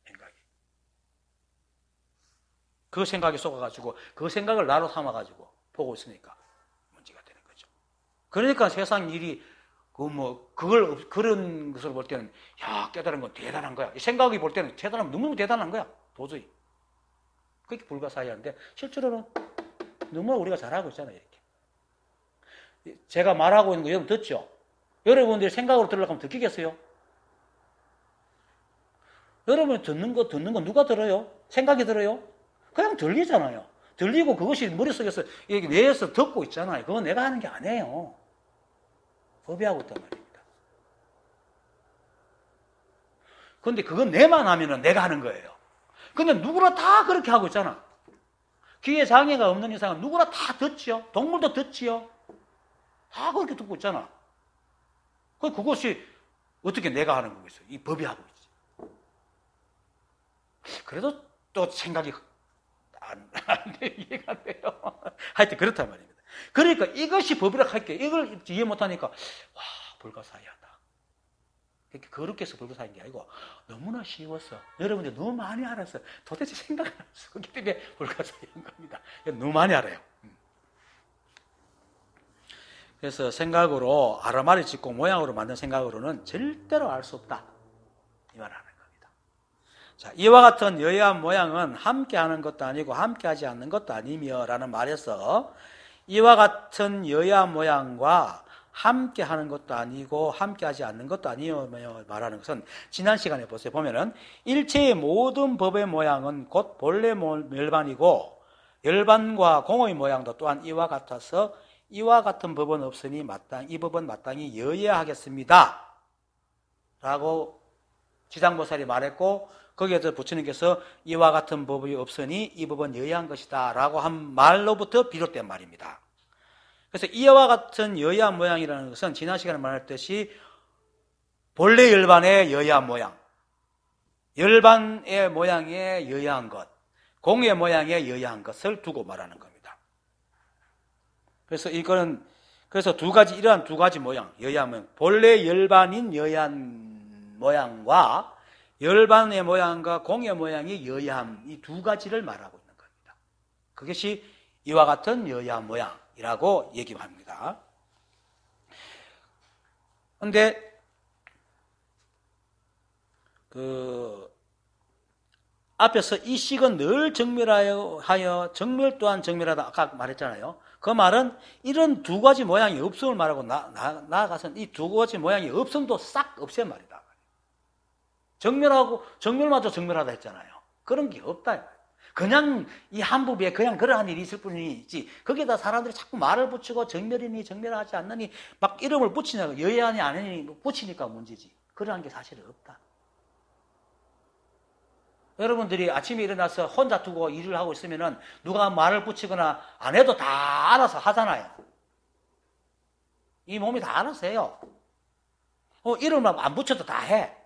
생각이. 그 생각에 속아가지고 그 생각을 나로 삼아가지고 보고 있으니까 문제가 되는 거죠. 그러니까 세상 일이 그런 것을 볼 때는 야 깨달은 건 대단한 거야. 생각이 볼 때는 너무 대단한 거야. 도저히. 그렇게 불가사의한데 실제로는 너무 우리가 잘하고 있잖아요. 이렇게. 제가 말하고 있는 거 여러분 듣죠? 여러분들이 생각으로 들으려고 하면 듣기겠어요? 여러분이 듣는 거 누가 들어요? 생각이 들어요? 그냥 들리잖아요. 들리고 그것이 머릿속에서, 뇌에서 듣고 있잖아요. 그건 내가 하는 게 아니에요. 법이 하고 있단 말입니다. 그런데 그건 내만 하면은 내가 하는 거예요. 근데 누구나 다 그렇게 하고 있잖아. 귀에 장애가 없는 이상은 누구나 다 듣지요. 동물도 듣지요. 다 그렇게 듣고 있잖아. 그것이 어떻게 내가 하는 거겠어요? 이 법이 하고 있지. 그래도 또 생각이 이해가 안 돼요. 하여튼 그렇단 말입니다. 그러니까 이것이 법이라고 할게. 이걸 이해 못하니까 와, 불가사의하다. 그렇게 해서 불가사의한 게 아니고 너무나 쉬웠어. 여러분들 너무 많이 알았어. 도대체 생각을 안 했어. 그렇기 때문에 불가사의한 겁니다. 너무 많이 알아요. 그래서 생각으로 아르마리 짓고 모양으로 만든 생각으로는 절대로 알 수 없다. 이 말을 하는 겁니다. 자, 이와 같은 여야한 모양은 함께하는 것도 아니고 함께하지 않는 것도 아니며 라는 말에서 이와 같은 여야한 모양과 함께하는 것도 아니고 함께하지 않는 것도 아니며 말하는 것은 지난 시간에 보세요. 보면은 일체의 모든 법의 모양은 곧 본래 열반이고 열반과 공의 모양도 또한 이와 같아서 이와 같은 법은 없으니 이 법은 마땅히 여야하겠습니다. 라고 지장보살이 말했고 거기에서 부처님께서 이와 같은 법이 없으니 이 법은 여야한 것이다 라고 한 말로부터 비롯된 말입니다. 그래서 이와 같은 여야한 모양이라는 것은 지난 시간에 말했듯이 본래 열반의 여야한 모양, 열반의 모양의 여야한 것, 공의 모양의 여야한 것을 두고 말하는 겁니다. 그래서 이러한 두 가지 모양, 여야한 모양, 본래 열반인 여야한 모양과 열반의 모양과 공의 모양의 여야함, 이 두 가지를 말하고 있는 겁니다. 그것이 이와 같은 여야한 모양이라고 얘기합니다. 그런데 앞에서 이 식은 늘 정멸하여 정멸 또한 정멸하다 아까 말했잖아요. 그 말은 이런 두 가지 모양이 없음을 말하고 나아가서는 이 두 가지 모양이 없음도 싹 없앤 말이다. 정멸마저 정멸하다 했잖아요. 그런 게 없다. 그냥 이 한법에 그냥 그러한 일이 있을 뿐이지 거기에다 사람들이 자꾸 말을 붙이고 정멸이니 정멸하지 않느니 막 이름을 붙이냐고 여야하니 아니니 붙이니까 문제지. 그러한 게 사실은 없다. 여러분들이 아침에 일어나서 혼자 두고 일을 하고 있으면은 누가 말을 붙이거나 안 해도 다 알아서 하잖아요. 이 몸이 다 알아서 해요. 이름을 안 붙여도 다 해.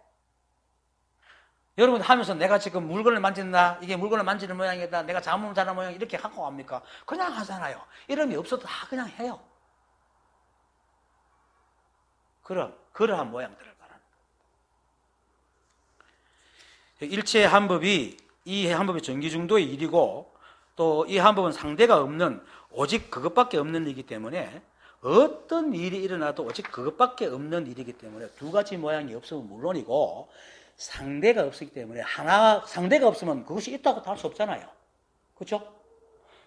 여러분 하면서 내가 지금 물건을 만진다, 이게 물건을 만지는 모양이다, 내가 잠을 자는 모양 이렇게 하고 합니까? 그냥 하잖아요. 이름이 없어도 다 그냥 해요. 그러한 모양들을 말하는 거예요. 일체의 한법이 이 한법이 전기중도의 일이고 또 이 한법은 상대가 없는 오직 그것밖에 없는 일이기 때문에 어떤 일이 일어나도 오직 그것밖에 없는 일이기 때문에 두 가지 모양이 없으면 물론이고 상대가 없기 때문에 상대가 없으면 그것이 있다고 할 수 없잖아요. 그렇죠?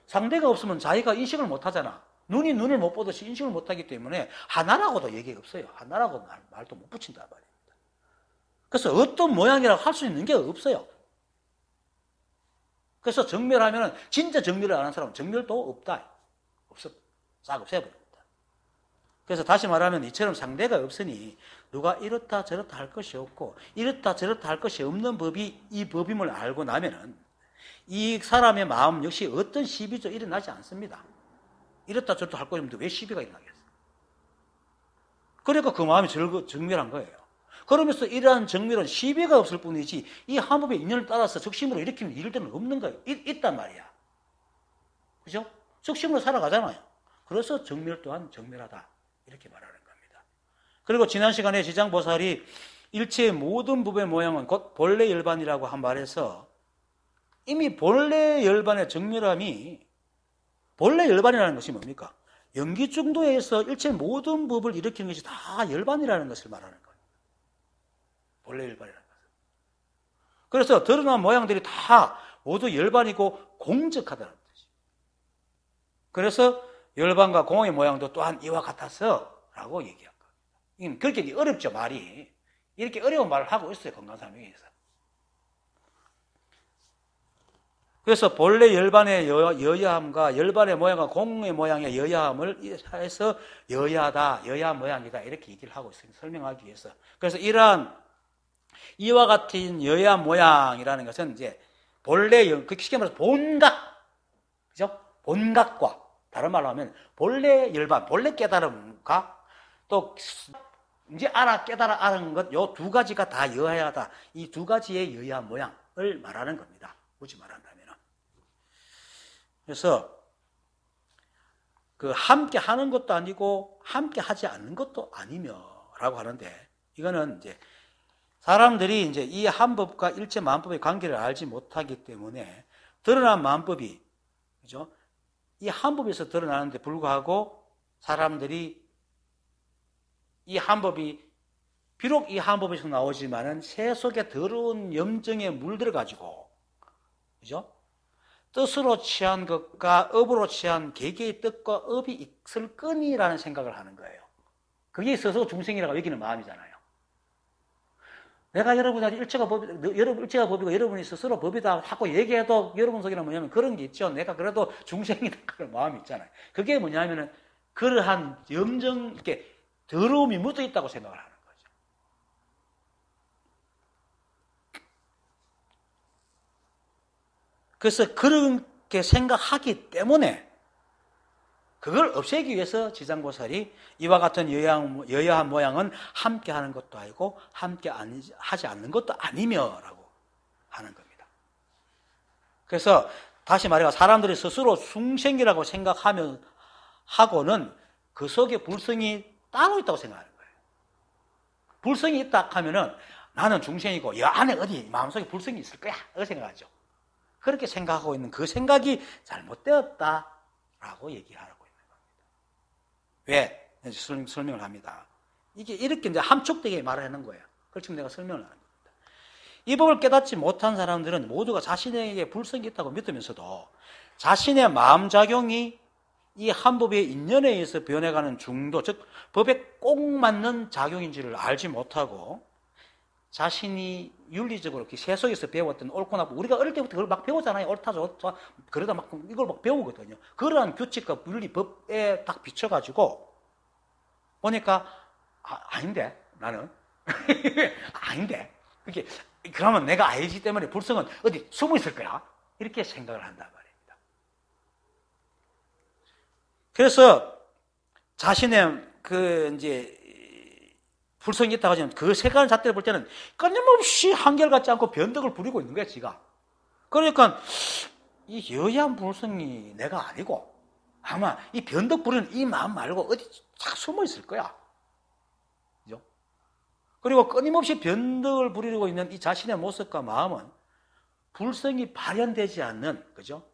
상대가 없으면 자기가 인식을 못 하잖아. 눈이 눈을 못 보듯이 인식을 못 하기 때문에 하나라고도 얘기가 없어요. 하나라고 말도 못 붙인단 말입니다. 그래서 어떤 모양이라고 할 수 있는 게 없어요. 그래서 정멸하면 진짜 정멸을 안 하는 사람은 정멸도 없다. 싹 없애버립니다. 그래서 다시 말하면 이처럼 상대가 없으니 누가 이렇다 저렇다 할 것이 없고 이렇다 저렇다 할 것이 없는 법이 이 법임을 알고 나면은 이 사람의 마음 역시 어떤 시비도 일어나지 않습니다. 이렇다 저렇다 할 것이 없는데 왜 시비가 일어나겠어요? 그러니까 그 마음이 정멸한 거예요. 그러면서 이러한 정멸은 시비가 없을 뿐이지 이 한법의 인연을 따라서 적심으로 일으키는 일들은 없는 거예요. 있단 말이야. 그죠? 적심으로 살아가잖아요. 그래서 정멸 또한 정멸하다. 이렇게 말하는 겁니다. 그리고 지난 시간에 지장보살이 일체의 모든 법의 모양은 곧 본래 열반이라고 한 말에서 이미 본래 열반의 정멸함이 본래 열반이라는 것이 뭡니까? 연기중도에서 일체의 모든 법을 일으키는 것이 다 열반이라는 것을 말하는 거예요. 본래 열반이라는 것은. 그래서 드러난 모양들이 다 모두 열반이고 공적하다는 뜻이에요. 그래서 열반과 공의 모양도 또한 이와 같아서 라고 얘기한 겁니다. 그렇게 어렵죠, 말이. 이렇게 어려운 말을 하고 있어요, 건강상명에서. 그래서 본래 열반의 여야함과 열반의 모양과 공의 모양의 여야함을 해서 여야다, 여야 모양이다 이렇게 얘기를 하고 있습니다. 설명하기 위해서. 그래서 이와 같은 여야 모양이라는 것은 이제 본래 쉽게 말해서 본각, 그죠? 본각과 다른 말로 하면 본래 열반, 본래 깨달음과 또 이제 깨달아 아는 것, 요 두 가지가 다 여야다. 이 두 가지의 여야 모양을 말하는 겁니다. 굳이 말한다면. 그래서 그 함께 하는 것도 아니고 함께 하지 않는 것도 아니며라고 하는데 이거는 이제 사람들이 이제 이 한법과 일체 만법의 관계를 알지 못하기 때문에 드러난 만법이 그죠? 이 한법에서 드러나는데 불구하고 사람들이 이 한법이 비록 이 한법에서 나오지만은 새 속에 더러운 염증에 물들어 가지고 그죠? 뜻으로 취한 것과 업으로 취한 개개의 뜻과 업이 있을 거니라는 생각을 하는 거예요. 그게 있어서 중생이라고 여기는 마음이잖아요. 내가 여러분한테 일체가 법이고 여러분이 스스로 법이다 하고 얘기해도 여러분 속에는 뭐냐면 그런 게 있죠. 내가 그래도 중생이다 그런 마음이 있잖아요. 그게 뭐냐면은 그러한 염증, 이렇게 더러움이 묻어 있다고 생각을 하는 거죠. 그래서 그렇게 생각하기 때문에 그걸 없애기 위해서 지장보살이 이와 같은 여야한 모양은 함께 하는 것도 아니고 함께 하지 않는 것도 아니며라고 하는 겁니다. 그래서 다시 말해서 사람들이 스스로 중생이라고 생각하면 하고는 그 속에 불성이 따로 있다고 생각하는 거예요. 불성이 있다 하면은 나는 중생이고 이 안에 어디 마음속에 불성이 있을 거야 이렇게 생각하죠. 그렇게 생각하고 있는 그 생각이 잘못되었다라고 얘기하라고 있는 겁니다. 왜? 설명을 합니다. 이게 이렇게 이제 함축되게 말을 하는 거예요. 그걸 지금 내가 설명을 하는 겁니다. 이 법을 깨닫지 못한 사람들은 모두가 자신에게 불성이 있다고 믿으면서도 자신의 마음작용이 이 한법의 인연에 의해서 변해가는 중도, 즉 법에 꼭 맞는 작용인지를 알지 못하고 자신이 윤리적으로 세속에서 배웠던 옳고 나쁘고 우리가 어릴 때부터 그걸 막 배우잖아요. 옳다 좋다 그러다 막 이걸 막 배우거든요. 그러한 규칙과 윤리법에 딱 비춰가지고 보니까 아닌데 나는 아닌데 그게 그러면 내가 알기 때문에 불성은 어디 숨어 있을 거야 이렇게 생각을 한단 말입니다. 그래서 자신의 그 이제 불성이 있다고 하지만 그 세간 잣대를 볼 때는 끊임없이 한결같지 않고 변덕을 부리고 있는 거야, 지가. 그러니까 이 여야한 불성이 내가 아니고 아마 이 변덕 부리는 이 마음 말고 어디 쫙 숨어 있을 거야. 그죠? 그리고 끊임없이 변덕을 부리고 있는 이 자신의 모습과 마음은 불성이 발현되지 않는, 그죠?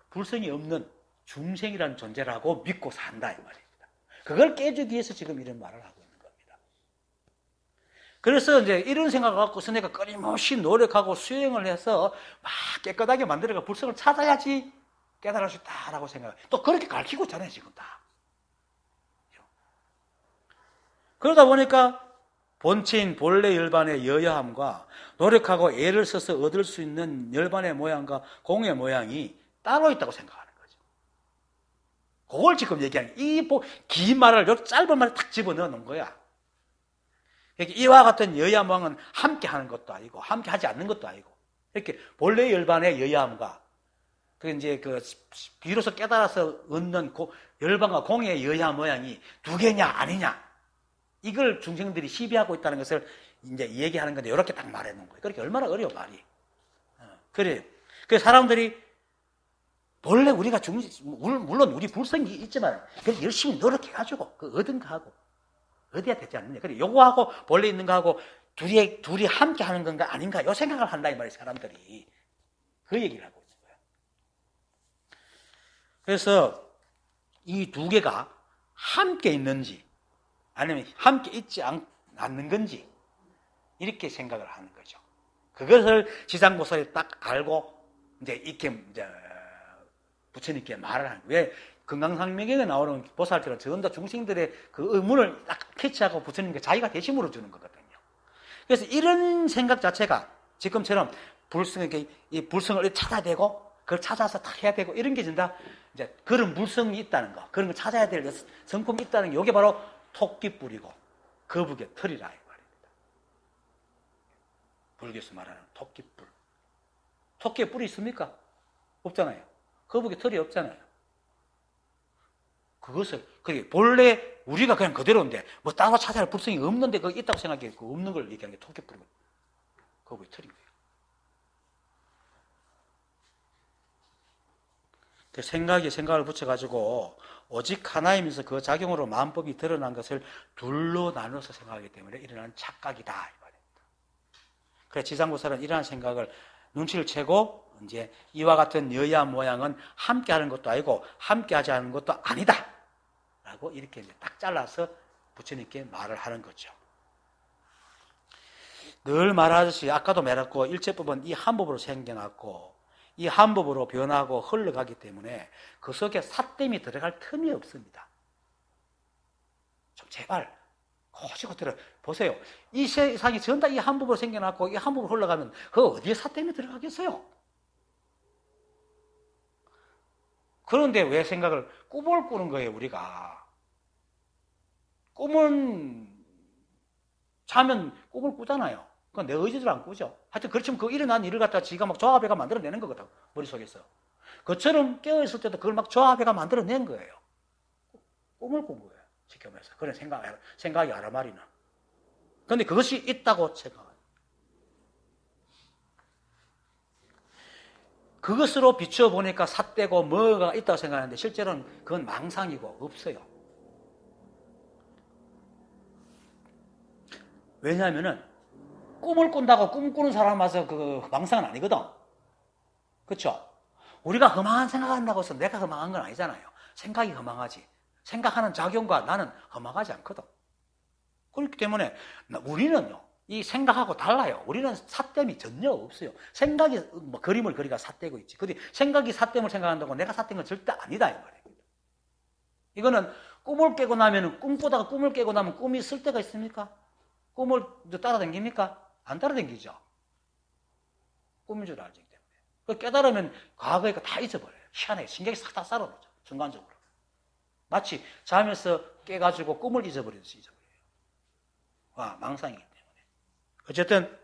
불성이 없는 중생이라는 존재라고 믿고 산다, 이 말입니다. 그걸 깨주기 위해서 지금 이런 말을 하고 있는 겁니다. 그래서 이제 이런 생각을 갖고서 내가 끊임없이 노력하고 수행을 해서 막 깨끗하게 만들어가 불성을 찾아야지 깨달을 수 있다라고 생각해요. 또 그렇게 가르치고 있잖아요, 지금 다. 그러다 보니까 본체인 본래 열반의 여야함과 노력하고 애를 써서 얻을 수 있는 열반의 모양과 공의 모양이 따로 있다고 생각하는 거죠. 그걸 지금 얘기하는 이 긴 말을 요 짧은 말에 탁 집어넣어 놓은 거야. 이와 같은 여야 모양은 함께 하는 것도 아니고 함께 하지 않는 것도 아니고 이렇게 본래 열반의 여야함과 그 이제 그 비로소 깨달아서 얻는 열반과 공의 여야 모양이 두 개냐 아니냐 이걸 중생들이 시비하고 있다는 것을 이제 얘기하는 건데 이렇게 딱 말해 놓은 거예요. 그렇게 얼마나 어려워 말이. 그래요. 그래서 사람들이 원래 우리가 물론 우리 불성이 있지만 그래서 열심히 노력해가지고 그 얻은가 하고 어디야 되지 않느냐. 그래 요거하고 본래 있는 거하고 둘이 함께 하는 건가 아닌가 요 생각을 한다 이 말이에요. 사람들이 그 얘기를 하고 있는 거예요. 그래서 이 두 개가 함께 있는지 아니면 함께 있지 않는 건지 이렇게 생각을 하는 거죠. 그것을 지장보살이 딱 알고 이제 이렇게 이제 부처님께 말을 하는 거예요. 왜 금강산명경에 나오는 보살들은 전부 다 중생들의 그 의문을 딱 캐치하고 부처님께 자기가 대심으로 주는 거거든요. 그래서 이런 생각 자체가 지금처럼 이 불성을 찾아내고 그걸 찾아서 다 해야 되고 이런 게 진짜 이제 그런 물성이 있다는 거, 그런 걸 찾아야 될 성품이 있다는 게 이게 바로 토끼뿔이고 거북의 털이라 이 말입니다. 불교에서 말하는 토끼뿔. 토끼에 뿔이 있습니까? 없잖아요. 거북의 털이 없잖아요. 그것을 본래 우리가 그냥 그대로인데 뭐 따로 찾아야 할 불성이 없는데 그거 있다고 생각해 그 없는 걸 얘기하는 게 토끼뿔이고 거북의 털인 거예요. 생각을 붙여가지고 오직 하나이면서 그 작용으로 마음법이 드러난 것을 둘로 나눠서 생각하기 때문에 일어나는 착각이다 이 말입니다. 그래서 지상보살은 이러한 생각을 눈치를 채고 이제 이와 같은 여야 모양은 함께 하는 것도 아니고 함께 하지 않는 것도 아니다 라고 이렇게 이제 딱 잘라서 부처님께 말을 하는 거죠. 늘 말하듯이 아까도 말했고 일체법은 이 한 법으로 생겨났고 이 한 법으로 변하고 흘러가기 때문에 그 속에 삿됨이 들어갈 틈이 없습니다. 좀 제발 고지고대로 보세요. 이 세상이 전부 다 이 한 법으로 생겨났고 이 한 법으로 흘러가면 그 어디에 삿됨이 들어가겠어요? 그런데 왜 생각을 꿈을 꾸는 거예요, 우리가? 꿈은 자면 꿈을 꾸잖아요. 그건 내 의지대로 안 꾸죠. 하여튼 그렇지만 그 일어난 일을 갖다가 지가 막 조합해가 만들어내는 거거든, 머릿속에서. 그처럼 깨어있을 때도 그걸 막 조합해가 만들어낸 거예요. 꿈을 꾼 거예요, 지켜면서. 그런 생각이 하라 말이나. 그런데 그것이 있다고 생각해요. 그것으로 비춰보니까 삿되고 뭐가 있다고 생각하는데 실제로는 그건 망상이고 없어요. 왜냐하면은 꿈을 꾼다고 꿈꾸는 사람 와서 그 망상은 아니거든. 그렇죠? 우리가 허망한 생각한다고 해서 내가 허망한 건 아니잖아요. 생각이 허망하지. 생각하는 작용과 나는 허망하지 않거든. 그렇기 때문에 우리는요, 이 생각하고 달라요. 우리는 삿됨이 전혀 없어요. 생각이 뭐 그림을 그리가 삿되고 있지. 근데 생각이 삿됨을 생각한다고 내가 삿된 건 절대 아니다 이 말입니다. 이거는 꿈을 깨고 나면 꿈꾸다가 꿈을 깨고 나면 꿈이 쓸 때가 있습니까? 꿈을 따라다닙니까? 안 따라다니죠. 꿈인 줄 알기 때문에. 깨달으면 과거에 다 잊어버려요. 희한하게 신경이 싹 다 쌀아놓죠. 순간적으로. 마치 자면서 깨가지고 꿈을 잊어버리듯이 잊어버려요. 와, 망상이기 때문에. 어쨌든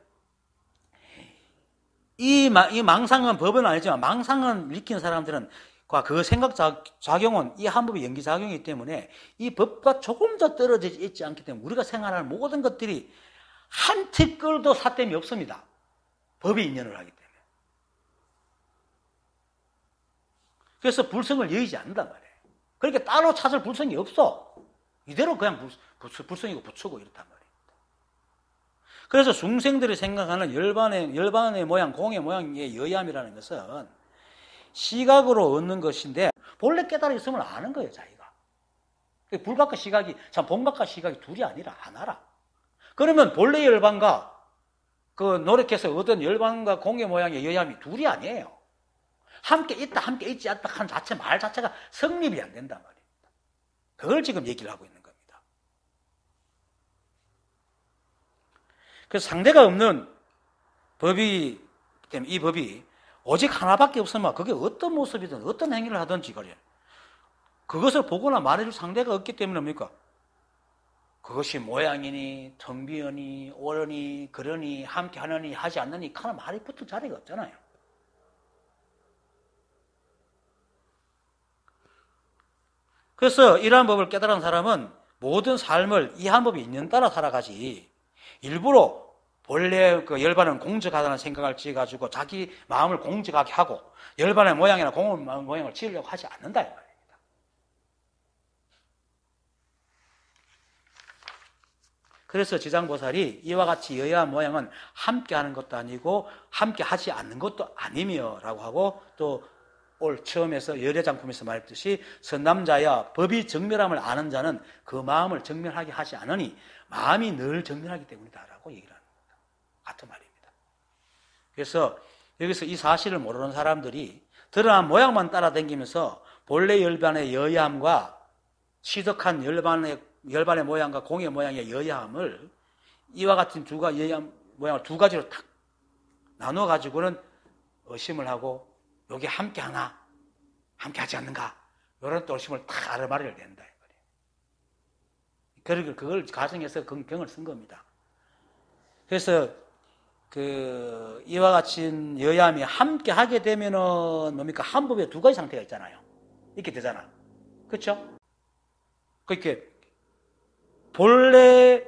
이 망상은 법은 아니지만 망상은 일으킨 사람들은 그 생각 작용은 이 한 법의 연기작용이기 때문에 이 법과 조금 더 떨어져 있지 않기 때문에 우리가 생활하는 모든 것들이 한 티끌도 삿됨이 없습니다. 법이 인연을 하기 때문에. 그래서 불성을 여의지 않는단 말이에요. 그러니까 따로 찾을 불성이 없어. 이대로 그냥 불성이고 부처고 이렇단 말이에요. 그래서 중생들이 생각하는 열반의 모양, 공의 모양의 여얌이라는 것은 시각으로 얻는 것인데 본래 깨달아 있음을 아는 거예요, 자기가. 불각과 시각이, 참 본각과 시각이 둘이 아니라 하나라. 그러면 본래 열반과 그 노력해서 얻은 열반과 공의 모양의 여얌이 둘이 아니에요. 함께 있다, 함께 있지 않다 한 말 자체가 성립이 안 된단 말입니다. 그걸 지금 얘기를 하고 있는 겁니다. 그래서 상대가 없는 법이, 이 법이 오직 하나밖에 없으면 그게 어떤 모습이든 어떤 행위를 하든지 그래. 그것을 보거나 말해줄 상대가 없기 때문에 뭡니까? 그것이 모양이니 텅비어니 오르니 그러니 함께 하느니 하지 않느니 하는 말이 붙을 자리가 없잖아요. 그래서 이러한 법을 깨달은 사람은 모든 삶을 이 한 법이 있는 따라 살아가지 일부러 본래 그 열반은 공적하다는 생각을 지어가지고 자기 마음을 공적하게 하고 열반의 모양이나 공의 모양을 지으려고 하지 않는다 이 말입니다. 그래서 지장보살이 이와 같이 여야 모양은 함께 하는 것도 아니고 함께 하지 않는 것도 아니며 라고 하고 또 올 처음에서 열애장품에서 말했듯이 선남자야 법이 정멸함을 아는 자는 그 마음을 정멸하게 하지 않으니 마음이 늘 정멸하기 때문이다 라고 얘기를 합니다. 같은 말입니다. 그래서 여기서 이 사실을 모르는 사람들이 드러난 모양만 따라다니면서 본래 열반의 여야함과 시덕한 열반의 모양과 공의 모양의 여야함을 이와 같은 여야함 모양을 두 가지로 탁 나눠 가지고는 의심을 하고 여기 함께 하나, 함께 하지 않는가? 이런 또심을 다 아르바리를 낸다. 그걸 가정해서 경을 쓴 겁니다. 그래서 이와 같이 여야함이 함께 하게 되면은 뭡니까? 한법에 두 가지 상태가 있잖아요. 이렇게 되잖아. 그렇죠? 그렇게 본래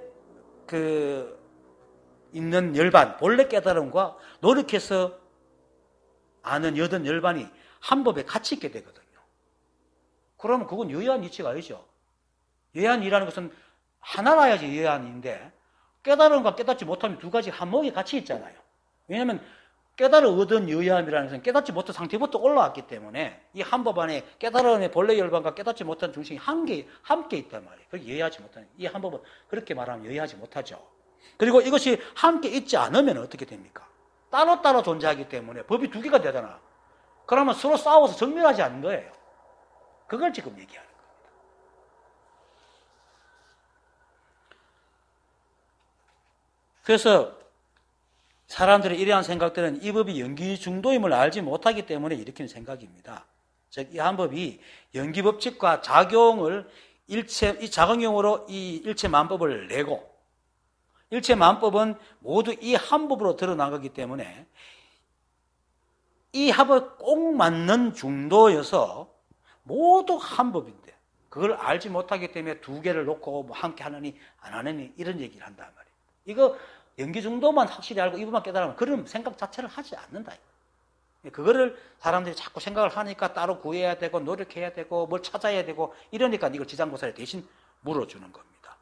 있는 열반, 본래 깨달음과 노력해서 아는 여든 열반이 한법에 같이 있게 되거든요. 그러면 그건 여야한 이치가 아니죠. 여야한이라는 것은 하나라야지 여야한인데 깨달음과 깨닫지 못함이 두 가지 한목에 같이 있잖아요. 왜냐하면 깨달음 얻은 여야함이라는 것은 깨닫지 못한 상태부터 올라왔기 때문에 이 한법 안에 깨달음의 본래 열반과 깨닫지 못한 중심이 함께 있단 말이에요. 그게 여야하지 못하는, 이 한법은 그렇게 말하면 여야하지 못하죠. 그리고 이것이 함께 있지 않으면 어떻게 됩니까? 따로따로 존재하기 때문에 법이 두 개가 되잖아. 그러면 서로 싸워서 정멸하지 않는 거예요. 그걸 지금 얘기하는 겁니다. 그래서 사람들의 이러한 생각들은 이 법이 연기중도임을 알지 못하기 때문에 일으키는 생각입니다. 즉, 이 한법이 연기법칙과 작용을 이 작용용으로 이 일체만법을 내고 일체만법은 모두 이 한법으로 드러나가기 때문에 이 합을 꼭 맞는 중도여서 모두 한법인데 그걸 알지 못하기 때문에 두 개를 놓고 뭐 함께 하느니 안 하느니 이런 얘기를 한단 말이에요. 이거 연기중도만 확실히 알고 이 법만 깨달으면 그런 생각 자체를 하지 않는다. 그거를 사람들이 자꾸 생각을 하니까 따로 구해야 되고 노력해야 되고 뭘 찾아야 되고 이러니까 이걸 지장보살이 대신 물어주는 겁니다.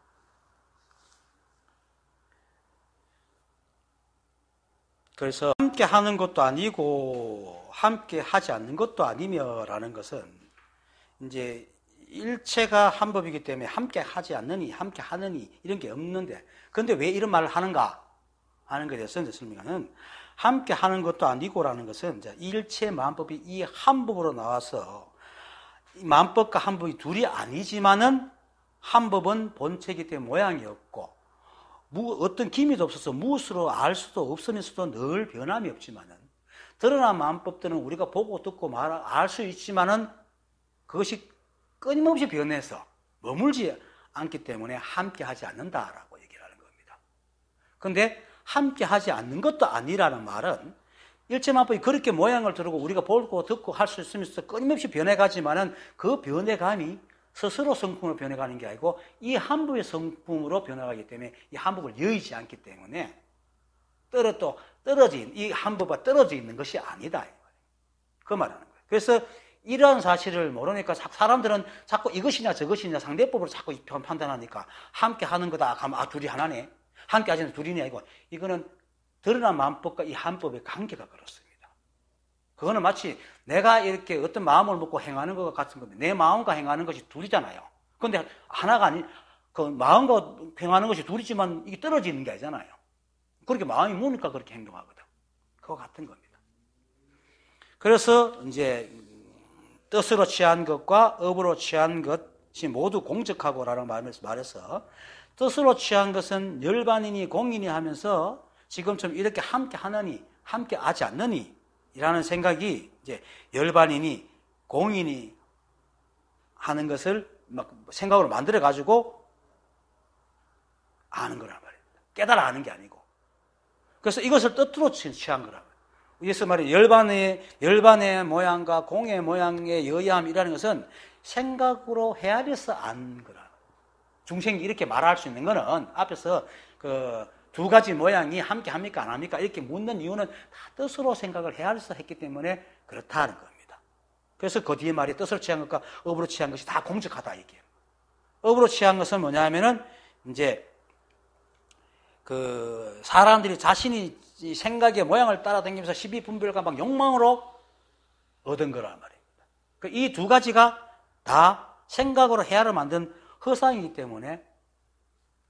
그래서 함께 하는 것도 아니고 함께 하지 않는 것도 아니며라는 것은 이제 일체가 한법이기 때문에 함께 하지 않느니 함께 하느니 이런 게 없는데 그런데 왜 이런 말을 하는가 하는 것에 대해서 이제 설명하는 함께 하는 것도 아니고라는 것은 이제 일체 만법이 이 한법으로 나와서 만법과 한법이 둘이 아니지만은 한법은 본체이기 때문에 모양이 없고 어떤 기미도 없어서 무엇으로 알 수도 없으면서도 늘 변함이 없지만은 드러난 만법들은 우리가 보고 듣고 알 수 있지만은 그것이 끊임없이 변해서 머물지 않기 때문에 함께 하지 않는다라고 얘기를 하는 겁니다. 그런데 함께 하지 않는 것도 아니라는 말은 일체만법이 그렇게 모양을 들고 우리가 보고 듣고 할 수 있으면서 끊임없이 변해가지만은 그 변해감이 스스로 성품으로 변해가는 게 아니고 이 한법의 성품으로 변해가기 때문에 이 한법을 여의지 않기 때문에 이 한법과 떨어져 있는 것이 아니다. 그 말하는 거예요. 그래서 이러한 사실을 모르니까 사람들은 자꾸 이것이냐 저것이냐 상대법으로 자꾸 판단하니까 함께 하는 거다 하면 둘이 하나네. 함께 하지는 둘이네. 아니고 이거는 드러난 만법과 이 한법의 관계가 그렇습니다. 그거는 마치 내가 이렇게 어떤 마음을 먹고 행하는 것 같은 건데 내 마음과 행하는 것이 둘이잖아요. 그런데 하나가 그 마음과 행하는 것이 둘이지만 이게 떨어져 있는 게 아니잖아요. 그렇게 마음이 무니까 그렇게 행동하거든. 그거 같은 겁니다. 그래서 이제 뜻으로 취한 것과 업으로 취한 것이 모두 공적하고라는 말에서 뜻으로 취한 것은 열반이니 공이니 하면서 지금처럼 이렇게 함께 하느니 함께 하지 않느니 이라는 생각이 이제 열반이니 공이니 하는 것을 막 생각으로 만들어 가지고 아는 거란 말입니다. 깨달아 아는 게 아니고. 그래서 이것을 뜻으로 취한 거란 말이에요. 그래서 말이에요. 열반의 모양과 공의 모양의 여야함이라는 것은 생각으로 헤아려서 아는 거라. 중생이 이렇게 말할 수 있는 거는 앞에서 두 가지 모양이 함께 합니까 안 합니까 이렇게 묻는 이유는 다 뜻으로 생각을 헤아려서 했기 때문에 그렇다는 겁니다. 그래서 그 뒤에 말이 뜻으로 취한 것과 업으로 취한 것이 다 공적하다 이게. 업으로 취한 것은 뭐냐 하면은 이제 사람들이 자신이 생각의 모양을 따라다니면서 시비분별과 막 욕망으로 얻은 거란 말입니다. 이 두 가지가 다 생각으로 헤아려 만든 허상이기 때문에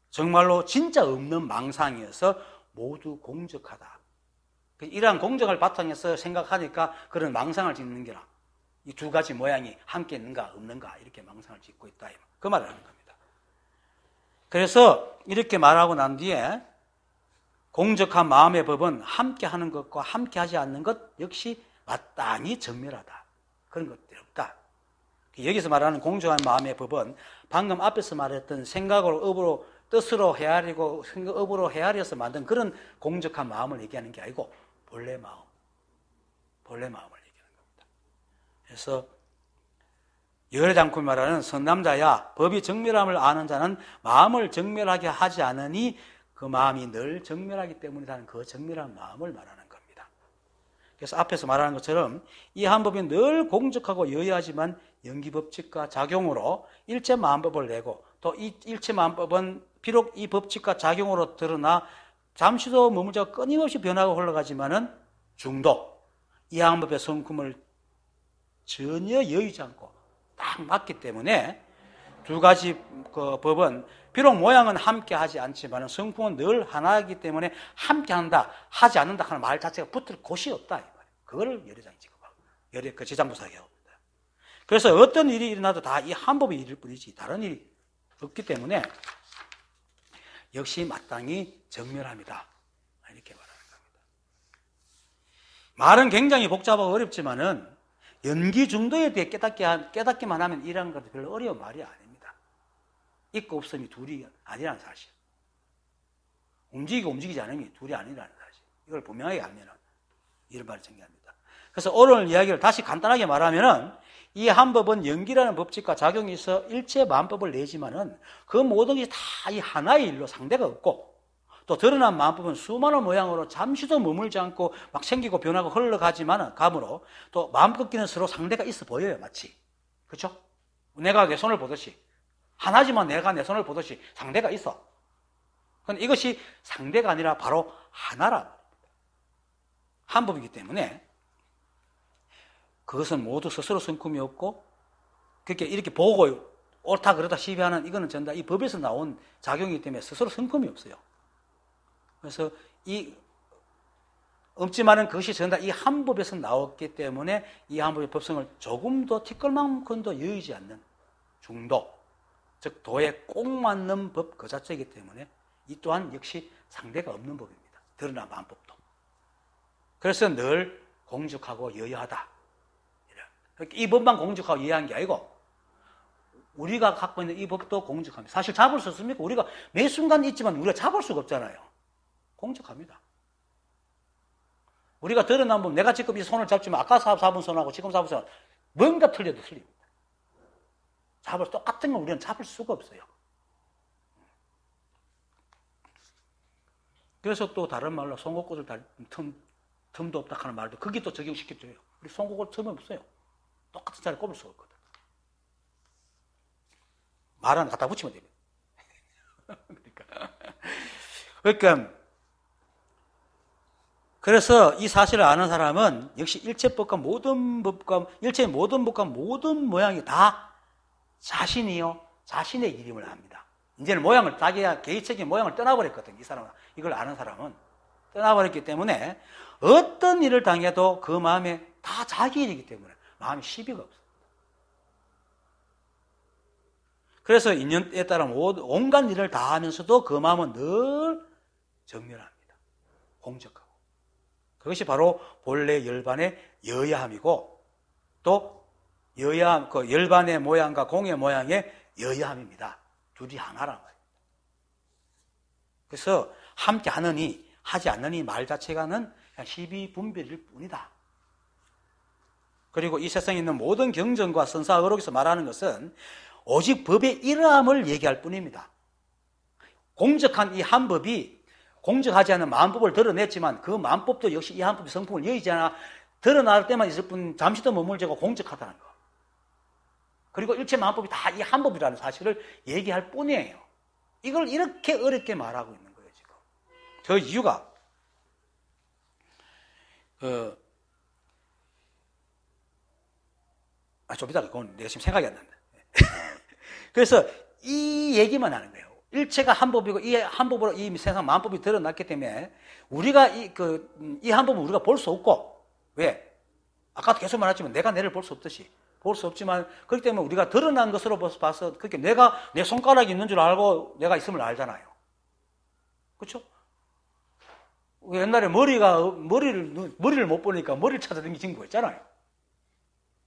정말로 진짜 없는 망상이어서 모두 공적하다. 이러한 공적을 바탕에서 생각하니까 그런 망상을 짓는 게라. 이 두 가지 모양이 함께 있는가 없는가 이렇게 망상을 짓고 있다. 그 말을 하는 겁니다. 그래서 이렇게 말하고 난 뒤에 공적한 마음의 법은 함께 하는 것과 함께 하지 않는 것 역시 마땅히 정멸하다. 그런 것들이 없다. 여기서 말하는 공정한 마음의 법은 방금 앞에서 말했던 생각으로, 업으로, 뜻으로 헤아리고 업으로 헤아려서 만든 그런 공적한 마음을 얘기하는 게 아니고 본래 마음을 얘기하는 겁니다. 그래서 열애장품이 말하는 선남자야 법이 정멸함을 아는 자는 마음을 정멸하게 하지 않으니 그 마음이 늘 정멸하기 때문이라는 그 정멸한 마음을 말하는 겁니다. 그래서 앞에서 말하는 것처럼 이 한법이 늘 공적하고 여의하지만 연기법칙과 작용으로 일체 마음법을 내고 또 이 일체 마음법은 비록 이 법칙과 작용으로 드러나 잠시도 머물자 끊임없이 변하고 흘러가지만은 중도 이 한법의 성품을 전혀 여의지 않고 딱 맞기 때문에 두 가지 그 법은 비록 모양은 함께 하지 않지만 성품은 늘 하나이기 때문에 함께 한다, 하지 않는다 하는 말 자체가 붙을 곳이 없다. 그걸 열애장 지급하고, 그 지장부사하게 합니다. 그래서 어떤 일이 일어나도 다 이 한법의 일일 뿐이지 다른 일이 없기 때문에 역시 마땅히 정멸합니다. 이렇게 말하는 겁니다. 말은 굉장히 복잡하고 어렵지만은 연기 중도에 대해 깨닫기만 하면 이라는 것도 별로 어려운 말이 아닙니다. 있고 없음이 둘이 아니라는 사실. 움직이고 움직이지 않음이 둘이 아니라는 사실. 이걸 분명하게 알면은 이런 말을 정리합니다. 그래서 오늘 이야기를 다시 간단하게 말하면은 이 한법은 연기라는 법칙과 작용이 있어 일체 마음법을 내지만은 그 모든 것이 다 이 하나의 일로 상대가 없고 또 드러난 마음법은 수많은 모양으로 잠시도 머물지 않고 막 생기고 변하고 흘러가지만은 감으로 또 마음법끼리는 서로 상대가 있어 보여요, 마치. 그렇죠? 내가 내 손을 보듯이 하나지만 내가 내 손을 보듯이 상대가 있어. 그런데 이것이 상대가 아니라 바로 하나라. 한법이기 때문에 그것은 모두 스스로 성품이 없고 그렇게 이렇게 보고 옳다 그러다 시비하는 이거는 전다 이 법에서 나온 작용이기 때문에 스스로 성품이 없어요. 그래서 이 없지만은 그것이 전다 이 한법에서 나왔기 때문에 이 한법의 법성을 조금도 티끌만큼도 여의지 않는 중도, 즉 도에 꼭 맞는 법 그 자체이기 때문에 이 또한 역시 상대가 없는 법입니다. 드러난 마음법도. 그래서 늘 공적하고 여여하다. 이 법만 공적하고 여여한 게 아니고 우리가 갖고 있는 이 법도 공적합니다. 사실 잡을 수 없습니까? 우리가 매 순간 있지만 우리가 잡을 수가 없잖아요. 공적합니다. 우리가 드러난 법, 내가 지금 이 손을 잡지만 아까 잡은 손하고 지금 잡은 손은 뭔가 틀려도 틀립니다. 똑같은 건 우리는 잡을 수가 없어요. 그래서 또 다른 말로 송곳을 달 틈도 없다 하는 말도 그게 또 적용시켜줘요. 우리 송곳을 틈이 없어요. 똑같은 자리에 꼽을 수가 없거든. 말 하나 갖다 붙이면 됩니다. 그러니까 그래서 이 사실을 아는 사람은 역시 일체의 모든 법과 모든 모양이 다 자신이요 자신의 이름을 압니다. 이제는 모양을 자기가 개인적인 모양을 떠나버렸거든요. 이 사람은 이걸 아는 사람은 떠나버렸기 때문에 어떤 일을 당해도 그 마음에 다 자기 일이기 때문에 마음이 시비가 없어요. 그래서 인연에 따라 온갖 일을 다 하면서도 그 마음은 늘 정멸합니다. 공적하고. 그것이 바로 본래 열반의 여야함이고 또 여야함, 그 열반의 모양과 공의 모양의 여야함입니다. 둘이 하나란 말입니다. 그래서 함께 하느니 하지 않느니 말 자체가는 그냥 시비분별일 뿐이다. 그리고 이 세상에 있는 모든 경전과 선사 의록에서 말하는 것은 오직 법의 이러함을 얘기할 뿐입니다. 공적한 이 한법이 공적하지 않은 마음법을 드러냈지만 그 마음법도 역시 이 한법의 성품을 여의지 않아 드러날 때만 있을 뿐 잠시도 머물지고 공적하다는 거. 그리고 일체 마음법이 다 이 한법이라는 사실을 얘기할 뿐이에요. 이걸 이렇게 어렵게 말하고 있는 거예요, 지금. 그 이유가 좀 이따가 그건 내가 지금 생각이 안 난다. 그래서 이 얘기만 하는 거예요. 일체가 한법이고 이 한법으로 이 세상 마음법이 드러났기 때문에 우리가 이 한법은 우리가 볼 수 없고 왜? 아까도 계속 말했지만 내가 내를 볼 수 없듯이 볼 수 없지만 그렇기 때문에 우리가 드러난 것으로 봐서 그렇게 내가 내 손가락이 있는 줄 알고 내가 있음을 알잖아요. 그렇죠? 옛날에 머리를 못 보니까 머리를 찾아다니는 거 있잖아요.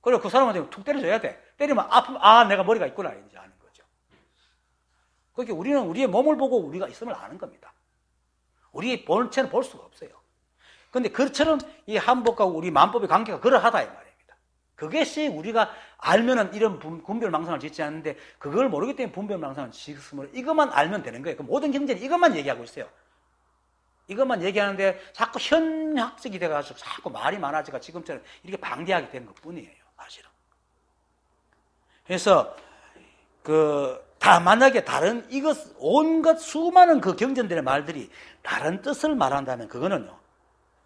그래, 그 사람한테 툭 때려줘야 돼. 때리면 내가 머리가 있구나, 이제 아는 거죠. 그렇게 우리는 우리의 몸을 보고 우리가 있음을 아는 겁니다. 우리의 본체는 볼 수가 없어요. 근데 그처럼 이 한법과 우리 만법의 관계가 그러하다, 이 말입니다. 그것이 우리가 알면은 이런 분별망상을 짓지 않는데, 그걸 모르기 때문에 분별망상을 짓으면 이것만 알면 되는 거예요. 그 모든 경제는 이것만 얘기하고 있어요. 이것만 얘기하는데 자꾸 현학적이 돼가지고 자꾸 말이 많아지고 지금처럼 이렇게 방대하게 되는 것 뿐이에요, 사실은. 그래서, 다 만약에 다른, 온갖 수많은 그 경전들의 말들이 다른 뜻을 말한다면 그거는요,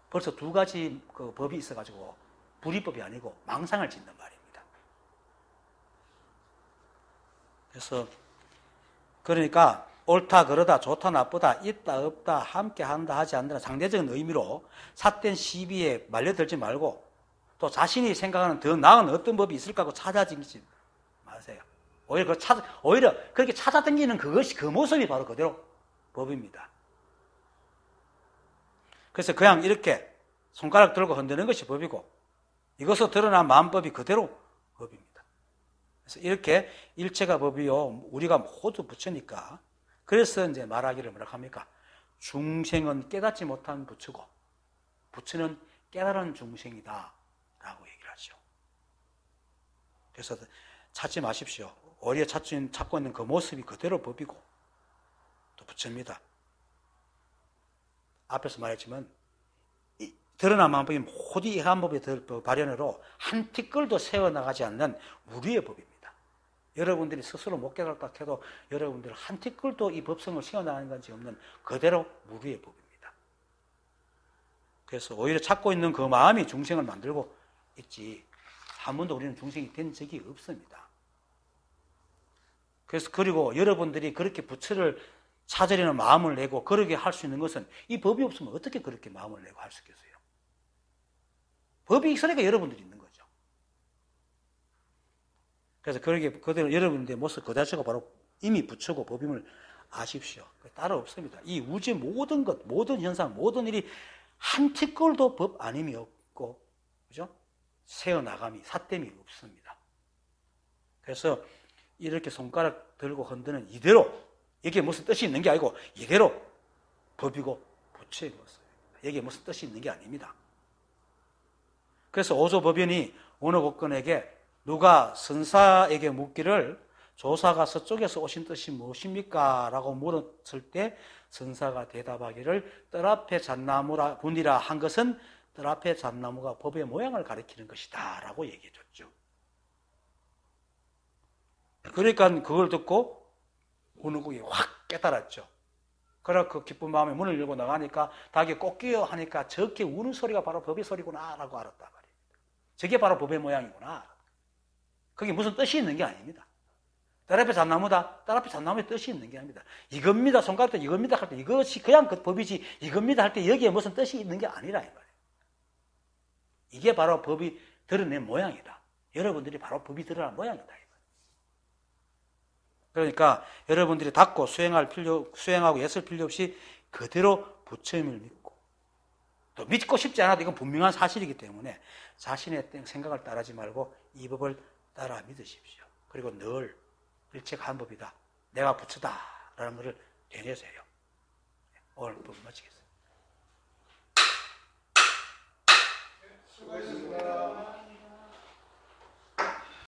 벌써 두 가지 그 법이 있어가지고 불이법이 아니고 망상을 짓는 말입니다. 그래서, 그러니까, 옳다, 그러다, 좋다, 나쁘다, 있다, 없다, 함께 한다, 하지 않는다, 상대적인 의미로 삿된 시비에 말려들지 말고 또 자신이 생각하는 더 나은 어떤 법이 있을까 하고 찾아다니지 마세요. 오히려 그렇게 찾아다니는 그것이 그 모습이 바로 그대로 법입니다. 그래서 그냥 이렇게 손가락 들고 흔드는 것이 법이고 이것으로 드러난 만법이 그대로 법입니다. 그래서 이렇게 일체가 법이요, 우리가 모두 부처니까. 그래서 이제 말하기를 뭐라고 합니까? 중생은 깨닫지 못한 부처고 부처는 깨달은 중생이다 라고 얘기를 하죠. 그래서 찾지 마십시오. 오히려 찾고 있는 그 모습이 그대로 법이고 또 부처입니다. 앞에서 말했지만 드러난 만법이 모두 이 한법의 발현으로 한 티끌도 세워나가지 않는 무리의 법입니다. 여러분들이 스스로 못 깨달았다 해도 여러분들 한 티끌도 이 법성을 세워나가는 것이 없는 그대로 무리의 법입니다. 그래서 오히려 찾고 있는 그 마음이 중생을 만들고 있지 한 번도 우리는 중생이 된 적이 없습니다. 그래서 그리고 여러분들이 그렇게 부처를 찾으려는 마음을 내고 그렇게 할 수 있는 것은 이 법이 없으면 어떻게 그렇게 마음을 내고 할 수 있겠어요? 법이 있으니까 여러분들이 있는 거죠. 그래서 그대로 여러분들의 모습 그 자체가 바로 이미 부처고 법임을 아십시오. 따로 없습니다. 이 우주의 모든 것, 모든 현상, 모든 일이 한 티끌도 법 아님이 없고, 그죠? 새어나감이, 삿됨이 없습니다. 그래서 이렇게 손가락 들고 흔드는 이대로, 이게 무슨 뜻이 있는 게 아니고, 이대로 법이고 부처의 모습입니다. 이게 무슨 뜻이 있는 게 아닙니다. 그래서 오조법연이 어느 곳건에게 누가 선사에게 묻기를 조사가 서쪽에서 오신 뜻이 무엇입니까? 라고 물었을 때 선사가 대답하기를 뜰 앞에 잣나무라 분이라 한 것은 뜰 앞에 잣나무가 법의 모양을 가리키는 것이다 라고 얘기해 줬죠. 그러니까 그걸 듣고 운우국이 확 깨달았죠. 그래 그 기쁜 마음에 문을 열고 나가니까 닭이 꽃기어 하니까 저렇게 우는 소리가 바로 법의 소리구나 라고 알았단 말이에요. 저게 바로 법의 모양이구나. 그게 무슨 뜻이 있는 게 아닙니다. 딸 앞에 잣나무다. 딸 앞에 잣나무에 뜻이 있는 게 아닙니다. 이겁니다. 손가락도 이겁니다. 할 때 이것이 그냥 그 법이지 이겁니다. 할 때 여기에 무슨 뜻이 있는 게 아니라 이 말이에요. 이게 바로 법이 드러낸 모양이다. 여러분들이 바로 법이 드러난 모양이다. 이 말이에요. 그러니까 여러분들이 닫고 수행하고 애쓸 필요 없이 그대로 부처임을 믿고 또 믿고 싶지 않아도 이건 분명한 사실이기 때문에 자신의 생각을 따르지 말고 이 법을 따라 믿으십시오. 그리고 늘 일체가 한 법이다. 내가 부처다. 라는 것을 되뇌세요. 오늘 법 마치겠습니다. 수고하셨습니다.